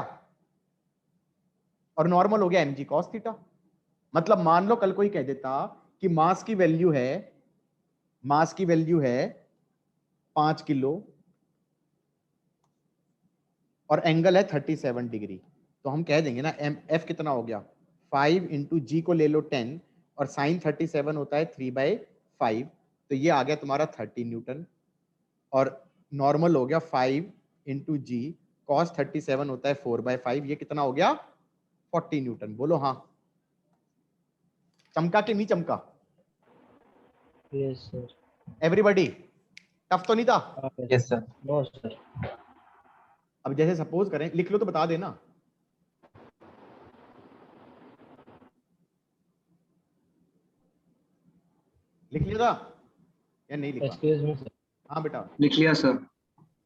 और नॉर्मल हो गया mg cos थीटा। मतलब मान लो कल कोई कह देता कि मास की वैल्यू है 5 किलो और एंगल है 37 डिग्री, तो हम कह देंगे ना f कितना हो गया 5 इंटू जी को ले लो 10, और साइन 37 होता है 3/5, तो ये आ गया तुम्हारा 30 न्यूटन। और नॉर्मल हो गया 5 इंटू जी, कॉस 37 होता है 4/5, ये कितना हो गया 40 न्यूटन। बोलो हाँ। चमका कि नहीं चमका? Yes sir. एवरीबॉडी, टफ तो नहीं था? Yes, sir. No sir. अब जैसे सपोज करें, लिख लो तो बता देना। लिख लिया था या नहीं लिखा? Excuse me sir. हाँ बेटा। लिख लिया sir.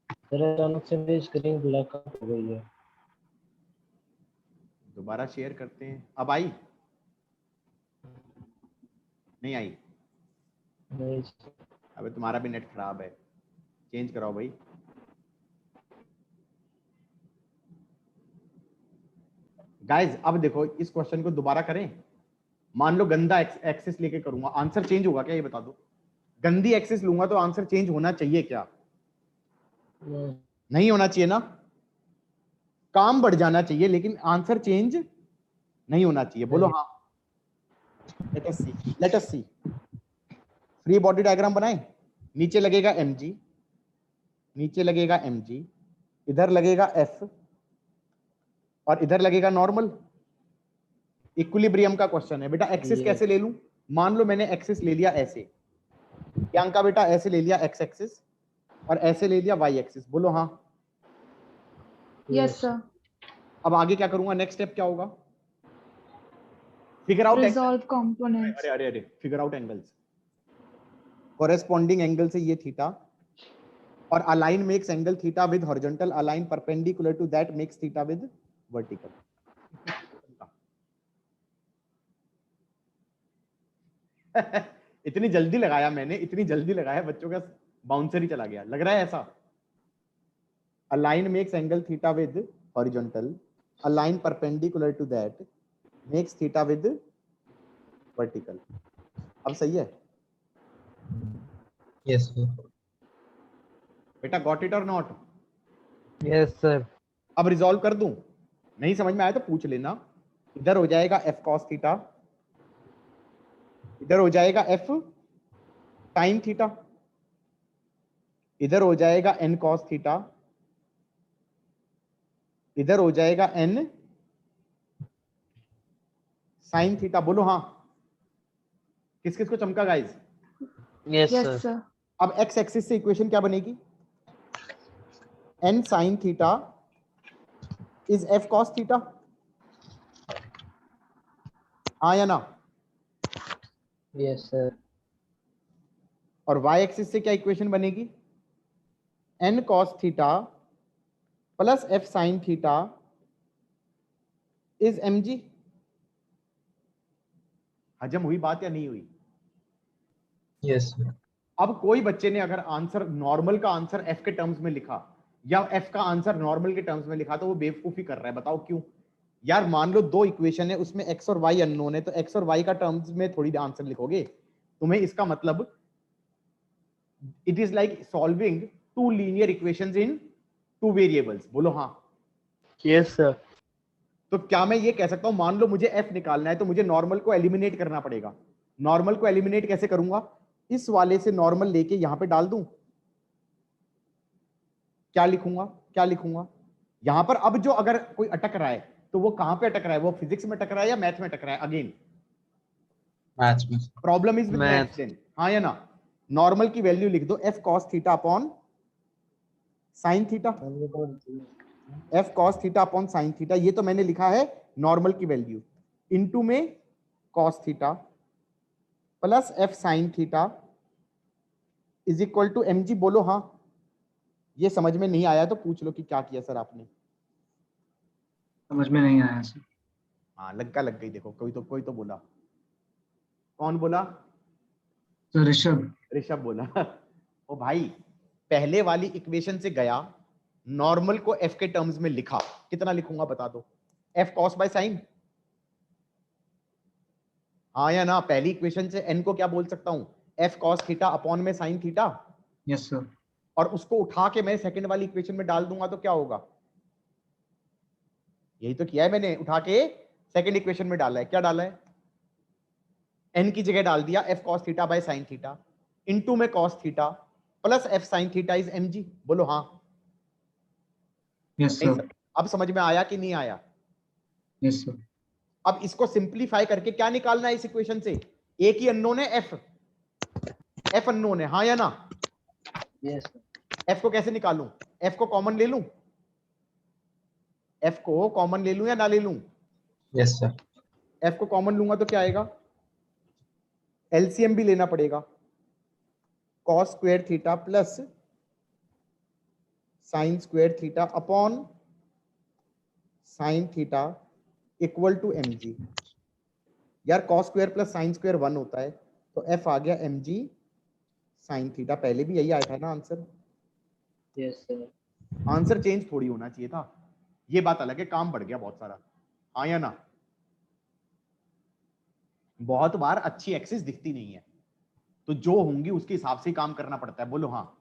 सर अचानक से मेरी स्क्रीन ब्लैकआउट हो गई है। दोबारा शेयर करते हैं। अब आई? नहीं आई? नहीं सर। अबे तुम्हारा भी नेट खराब है, चेंज कराओ भाई। गाइस अब देखो, इस क्वेश्चन को दोबारा करें। मान लो गंदा एक्सिस लेके करूंगा, आंसर चेंज होगा क्या ये बता दो? गंदी एक्सिस लूंगा तो आंसर चेंज होना चाहिए क्या? नहीं होना चाहिए ना? काम बढ़ जाना चाहिए लेकिन आंसर चेंज नहीं होना चाहिए, बोलो हाँ। लेट अस सी फ्री बॉडी डायग्राम बनाए। नीचे लगेगा mg, नीचे लगेगा mg, इधर लगेगा f और इधर लगेगा नॉर्मल। इक्विलिब्रियम का क्वेश्चन है बेटा। एक्सिस ये। कैसे ले लूं? मान लो मैंने एक्सिस ले लिया ऐसे, प्रियंका बेटा ऐसे ले लिया x एक्सिस और ऐसे ले लिया y एक्सिस, बोलो हाँ। Yes sir. अब आगे क्या करूंगा? नेक्स्ट स्टेप क्या होगा? Figure out resolve components. अरे अरे अरे, figure out angles. Corresponding angle से ये थीटा और a line makes angle theta with horizontal a line perpendicular to that makes theta with vertical. इतनी जल्दी लगाया मैंने, इतनी जल्दी लगाया, बच्चों का बाउंसर ही चला गया। लग रहा है ऐसा? A line makes angle theta with horizontal a line perpendicular to that makes theta with vertical. अब सही है Yes, sir. बेटा? गॉट इट और नॉट? Yes sir. अब रिजॉल्व कर दूं? नहीं समझ में आया तो पूछ लेना। इधर हो जाएगा f cos थीटा, इधर हो जाएगा f sin थीटा, इधर हो जाएगा n cos थीटा, इधर हो जाएगा n sin थीटा। बोलो हाँ। किस किस को चमका guys? Yes yes sir. Sir. अब x एक्सिस से इक्वेशन क्या बनेगी? n sin theta is f cos theta, हाँ या ना? Yes sir. और y एक्सिस से क्या इक्वेशन बनेगी? n cos theta plus f sin theta is mg। हजम हुई बात या नहीं हुई? Yes, sir. अब कोई बच्चे ने अगर आंसर नॉर्मल का आंसर f के टर्म्स में लिखा या f का आंसर नॉर्मल के टर्म्स में लिखा तो वो बेवकूफी कर रहा है। बताओ क्यों? यार मान लो दो इक्वेशन है, उसमें x और y अननोन है, तो x और y का टर्म्स में थोड़ी आंसर लिखोगे। तुम्हें इसका मतलब it is like solving two linear equations in two variables. बोलो हाँ। Yes sir. तो क्या मैं ये कह सकता हूं, मान लो मुझे f निकालना है तो मुझे नॉर्मल को एलिमिनेट करना पड़ेगा। नॉर्मल को एलिमिनेट कैसे करूंगा? इस वाले से नॉर्मल लेके यहां पे डाल दूं। क्या लिखूंगा? क्या लिखूंगा यहां पर? अब जो अगर कोई अटक रहा है तो वो कहां पे अटक रहा है? वो फिजिक्स में अटक रहा है या मैथ में अटक रहा है? अगेन Match में. Problem is with Math. Maths then, हाँ या ना? नॉर्मल की वैल्यू लिख दो f cos theta upon sin theta, f cos theta upon sin theta. ये तो मैंने लिखा है नॉर्मल की वैल्यू, इनटू में cos theta plus f sin theta is equal to mg। बोलो हाँ। ये समझ में नहीं आया तो पूछ लो कि क्या किया सर आपने। समझ में नहीं आया सर. हाँ लग गई। देखो कोई तो बोला। कौन बोला? सर ऋषभ. ऋषभ बोला। ओ भाई, पहले वाली इक्वेशन से गया, नॉर्मल को f के टर्म्स में लिखा। कितना लिखूंगा बता दो? f cos बाय sin, हाँ या ना? पहली इक्वेशन से n को क्या बोल सकता हूं? f cos थीटा अपॉन में sin थीटा। Yes sir. और उसको उठा के मैं सेकंड वाली इक्वेशन में डाल दूंगा तो क्या होगा? यही तो किया है मैंने, उठा के सेकंड इक्वेशन में डाला है। क्या डाला है? n की जगह डाल दिया f cos theta by sin theta, into में cos theta plus f sin theta is mg। बोलो हाँ। Yes sir. अब समझ में आया कि नहीं आया? Yes sir. अब इसको सिंप्लीफाई करके क्या निकालना है इस इक्वेशन से? एक ही अननोन है f अननोन है, हाँ या ना? यस f को कैसे निकालूं? f को कॉमन ले लूं? f को कॉमन ले लूं या ना ले लूं? Yes sir. f को कॉमन लूंगा तो क्या आएगा? एलसीएम भी लेना पड़ेगा। cos square theta plus sin square theta upon sin theta equal to mg। यार cos square plus sin square 1 होता है, तो f आ गया mg sin थीटा। पहले भी यही आया था ना answer? Yes sir. Answer change थोड़ी होना चाहिए था। ये बात अलग है, काम बढ़ गया बहुत सारा, हाँ या ना? बहुत बार अच्छी एक्सिस दिखती नहीं है, तो जो होंगी उसके हिसाब से ही काम करना पड़ता है। बोलो हाँ।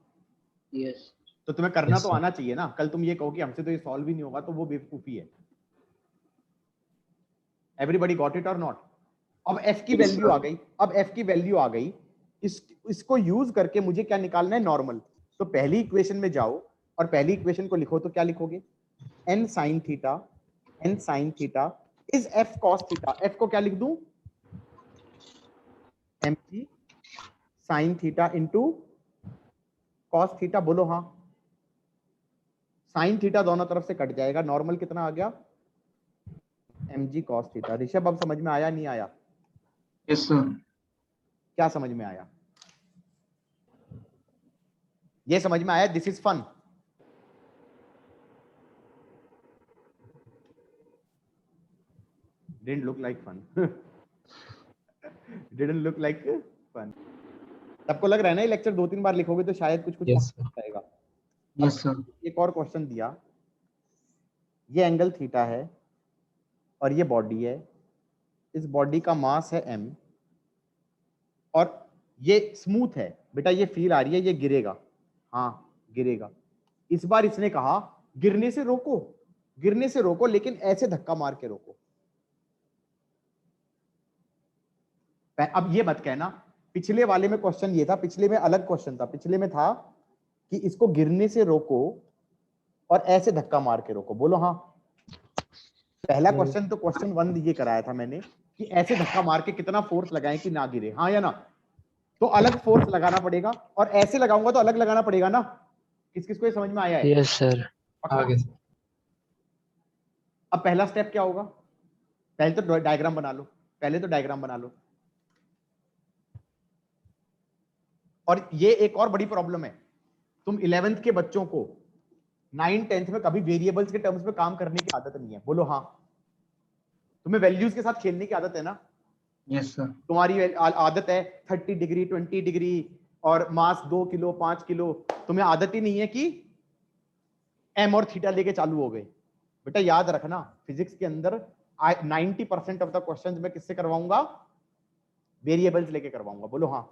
यस। तो तुम्हें करना Yes, तो sir. आना चाहिए ना। कल तुम ये कहो कि हमसे तो ये सॉल्व ही नहीं होगा, तो वो बेवकूफी है। एवरीबॉडी गॉट इट और नॉट? अब f की वैल्यू आ गई, अब f की वैल्यू आ गई, इसको यूज करके मुझे क्या निकालना है? नॉर्मल। तो पहली इक्वेशन में जाओ और पहली इक्वेशन को लिखो, तो क्या लिखोगे? n sin theta is f cos theta. f को क्या लिख दूं? mg sin theta into cos theta. बोलो हाँ। sin थीटा दोनों तरफ से कट जाएगा, नॉर्मल कितना आ गया? mg cos theta. ऋषभ अब समझ में आया नहीं आया? Yes sir. क्या समझ में आया? ये समझ में आया? This is fun. Didn't look like fun. Didn't look like fun. सबको लग रहा है ना ये लेक्चर 2-3 बार लिखोगे तो शायद कुछ Yes, sir. आएगा। Yes sir. एक और क्वेश्चन दिया, ये एंगल थीटा है और ये बॉडी है, इस बॉडी का मास है m और ये स्मूथ है। बेटा ये फील आ रही है ये गिरेगा, हाँ गिरेगा। इस बार इसने कहा गिरने से रोको, गिरने से रोको, लेकिन ऐसे धक्का मार के रोको। अब ये मत कहना पिछले वाले में क्वेश्चन ये था, पिछले में अलग क्वेश्चन था। पिछले में था कि इसको गिरने से रोको और ऐसे धक्का मार के रोको। बोलो हाँ। पहला क्वेश्चन तो क्वेश्चन 1 ये कराया था मैंने कि ऐसे धक्का मार के कितना फोर्स लगाएं कि ना गिरे, हाँ या ना? तो अलग फोर्स लगाना पड़ेगा और ऐसे लगाऊंगा तो अलग लगाना पड़ेगा ना। किस किस को ये समझ में आया है? Yes sir. आगे सर। अब पहला स्टेप क्या होगा? पहले तो डायग्राम बना लो, पहले तो डायग्राम बना लो। और ये एक और बड़ी प्रॉब्लम है, तुम 11th के बच्चों को 9th 10th में कभी वेरिएबल्स के टर्म्स में काम करने की आदत नहीं है। बोलो हाँ। तुम्हें वैल्यूज के साथ खेलने की आदत है ना? Yes sir. तुम्हारी आदत है 30 डिग्री 20 डिग्री और मास 2 किलो 5 किलो। तुम्हें आदत ही नहीं है कि m और थीटा लेके चालू हो गए। बेटा याद रखना, फिजिक्स के अंदर 90% ऑफ द क्वेश्चंस मैं किससे करवाऊंगा? वेरिएबल्स लेके करवाऊंगा। बोलो हाँ।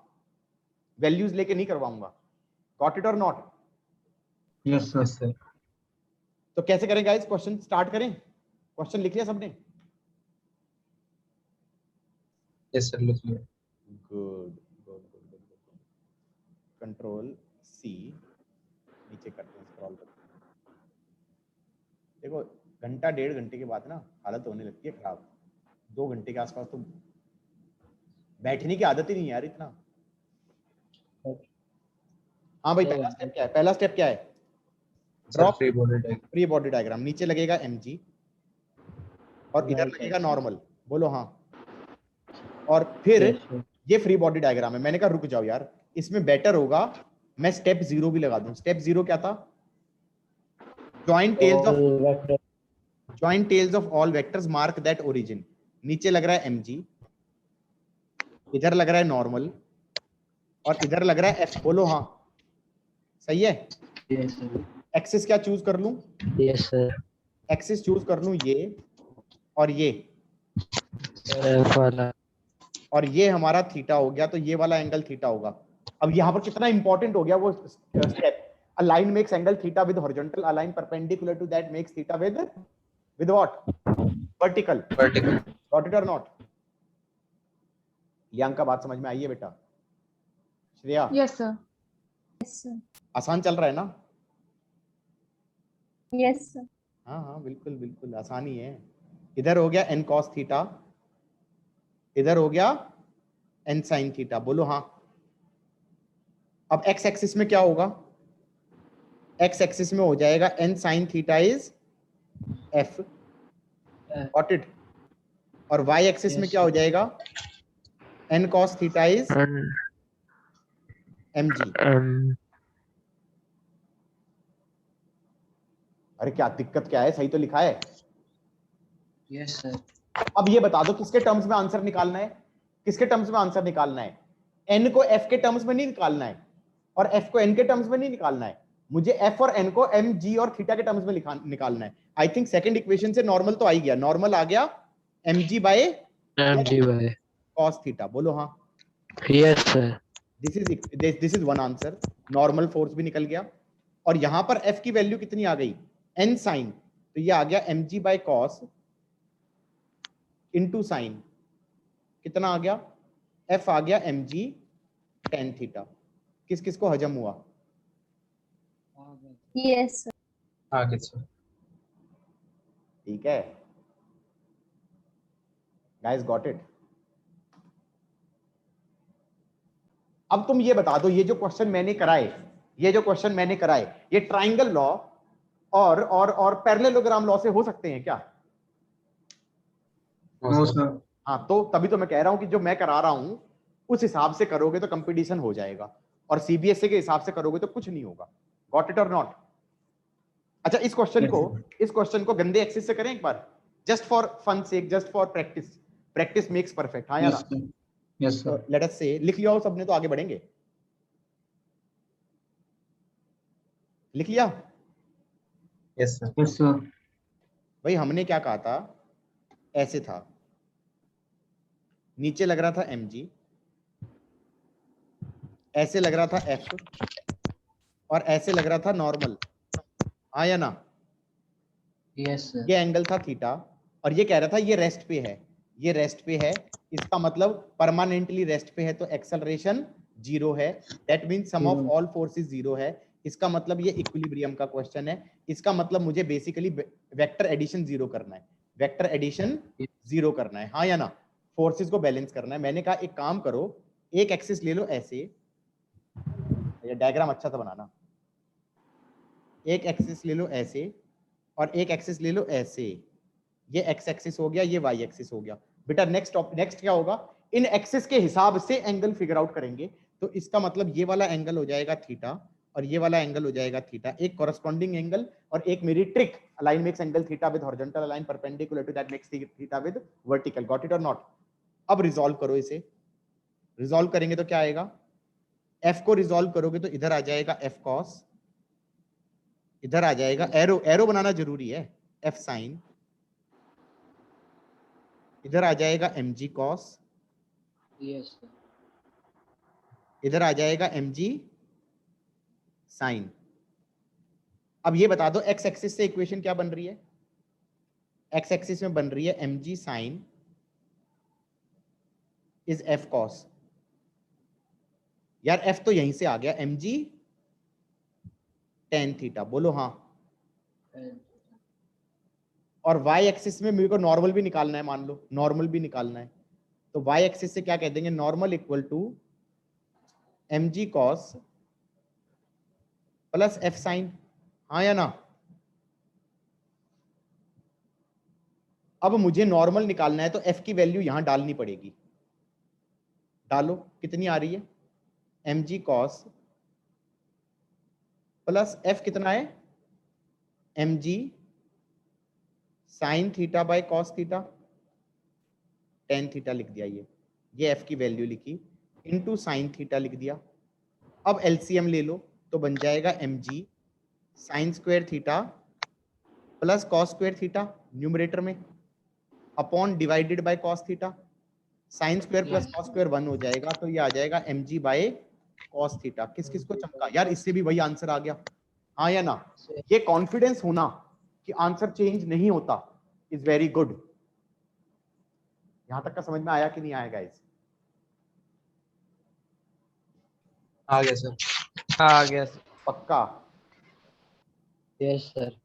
वैल्यूज लेके नहीं करवाऊंगा। गॉट इट और नॉट? Yes sir. तो कैसे करें गाइस? क्वेश्चन स्टार्ट करें। क्वेश्चन लिख लिया सबने? यस सर, लिख लिया। Good good good. Control C, नीचे करते हैं, स्क्रॉल करते हैं। देखो घंटा 1.5 घंटे के बाद ना हालत होने लगती है खराब। 2 घंटे के आसपास तो बैठने की आदत ही नहीं है यार इतना। हाँ भाई, पहला स्टेप क्या है? पहला स्टेप क्या है? Draw free body diagram. नीचे लगेगा mg और इधर लगेगा नॉर्मल। बोलो हाँ। और फिर ये फ्री बॉडी डायग्राम है। मैंने कहा रुक जाओ यार, इसमें बेटर होगा मैं स्टेप 0 भी लगा दूं। स्टेप 0 क्या था? Join tails of all vectors mark that origin. नीचे लग रहा है mg, इधर लग रहा है नॉर्मल और इधर लग रहा है f। बोलो हाँ। सही है? Yes sir. एक्सिस क्या चूज कर लूं? Yes sir. एक्सिस चूज कर लूं ये और ये, वाला और ये हमारा थीटा हो गया, तो ये वाला एंगल थीटा होगा। अब यहाँ पर कितना इंपॉर्टेंट हो गया वो step. A line makes angle theta with horizontal, a line perpendicular to that makes theta with what? Vertical. Got it or not? लियांक का बात समझ में आई है बेटा? Shreya? Yes sir. Yes sir. आसान चल रहा है ना? Yes sir. हाँ हाँ बिल्कुल बिल्कुल आसान ही है। इधर हो गया n cos थीटा, इधर हो गया n sin थीटा। बोलो हाँ। अब x एक्सिस में क्या होगा? x एक्सिस में हो जाएगा n sin theta is f। Got it? और y एक्सिस में क्या हो जाएगा? n cos theta is mg। अरे क्या दिक्कत क्या है? सही तो लिखा है। Yes sir. अब ये बता दो किसके टर्म्स में आंसर निकालना है? किसके टर्म्स में आंसर निकालना है? n को f के टर्म्स में नहीं निकालना है और f को n के टर्म्स में नहीं निकालना है। मुझे f और n को m g और थीटा के टर्म्स में निकालना है। आई थिंक सेकंड इक्वेशन से नॉर्मल तो आ ही गया। नॉर्मल आ गया mg बाय cos थीटा। बोलो हाँ। Yes sir. This is one answer. Normal force भी निकल गया और यहां पर f की वैल्यू कितनी आ गई? n sin, तो ये आ गया mg बाय cos इनटू साइन कितना आ गया, एफ आ गया mg tan थीटा। किस किस को हजम हुआ? Yes sir. आगे सर। ठीक है गाइस, गॉट इट। अब तुम ये बता दो, ये जो क्वेश्चन मैंने कराए, ये ट्राइंगल लॉ और पैरेललोग्राम लॉ से हो सकते हैं क्या? No sir. हाँ, तो तभी तो मैं कह रहा हूं कि जो मैं करा रहा हूं उस हिसाब से करोगे तो कंपटीशन हो जाएगा, और सीबीएसई के हिसाब से करोगे तो कुछ नहीं होगा। गॉट इट और नॉट? अच्छा, इस क्वेश्चन को गंदे एक्सिस से करें एक बार, just for fun sake, just for practice makes perfect. हाँ या ना? Yes sir. लेट अस से, लिख लिया हो सबने तो आगे बढ़ेंगे। लिख लिया? Yes sir. Yes sir. भाई हमने क्या कहा था, ऐसे था, नीचे लग रहा था mg, ऐसे लग रहा था f, और ऐसे लग रहा था नॉर्मल। हाँ या ना? Yes sir. ये एंगल था थीटा, और ये कह रहा था ये रेस्ट पे है, ये रेस्ट पे है, इसका मतलब परमानेंटली रेस्ट पे है तो एक्सेलरेशन 0 है, that means sum of all forces 0 है। इसका मतलब ये इक्विलिब्रियम का क्वेश्चन है, इसका मतलब मुझे बेसिकली वेक्टर एडिशन 0 करना है, वेक्टर एडिशन 0 करना है। हाँ या ना? फोर्सेस को बैलेंस करना है। मैंने कहा एक काम करो, एक एक्सिस ले लो ऐसे, ये डायग्राम अच्छा सा बनाना, एक एक्सिस ले लो ऐसे और एक एक्सिस ले लो ऐसे, ये एक्स एक्सिस हो गया, ये वाई एक्सिस हो गया। बेटा नेक्स्ट क्या होगा, इन एक्सिस के हिसाब से एंगल फिगर आउट करेंगे। तो इसका मतलब ये वाला एंगल हो जाएगा थीटा और ये वाला एंगल हो जाएगा थीटा, एक कॉरेस्पॉन्डिंग एंगल, और एक मेरी trick, a line makes angle theta with horizontal a line perpendicular to that makes theta with vertical. Got it और नॉट? अब रिजॉल्व करो इसे, रिजॉल्व करेंगे तो क्या आएगा, एफ को रिजॉल्व करोगे तो इधर आ जाएगा एफ कॉस, इधर आ जाएगा एरो बनाना जरूरी है, एफ साइन, इधर आ जाएगा mg cos, यस सर। इधर आ जाएगा mg sin। अब ये बता दो x एक्सिस से इक्वेशन क्या बन रही है, x एक्सिस में बन रही है mg sin is f cos। यार f तो यहीं से आ गया, mg tan थीटा, बोलो हाँ। और y एक्सिस में मेरे को नॉर्मल भी निकालना है, मान लो नॉर्मल भी निकालना है, तो y एक्सिस से क्या कह देंगे, normal equal to mg cos plus f sin। हाँ या ना? अब मुझे नॉर्मल निकालना है तो f की वैल्यू यहां डालनी पड़ेगी, डालो कितनी आ रही है, mg cos प्लस f कितना है, mg sin theta by cos theta, tan theta लिख दिया, ये f की वैल्यू लिखी, इनटू sin थीटा लिख दिया। अब एलसीएम ले लो तो बन जाएगा mg sin square theta plus cos square theta numerator में, upon divided by cos theta, sine square plus cos square 1 हो जाएगा, तो ये आ जाएगा mg बाय cos थीटा। किस किस को चमका यार, इससे भी वही आंसर आ गया। हाँ या ना? ये कॉन्फिडेंस होना कि आंसर चेंज नहीं होता इज वेरी गुड। यहां तक का समझ में आया कि नहीं आया गाइस? आ गया सर। आ गया सर। पक्का? Yes sir.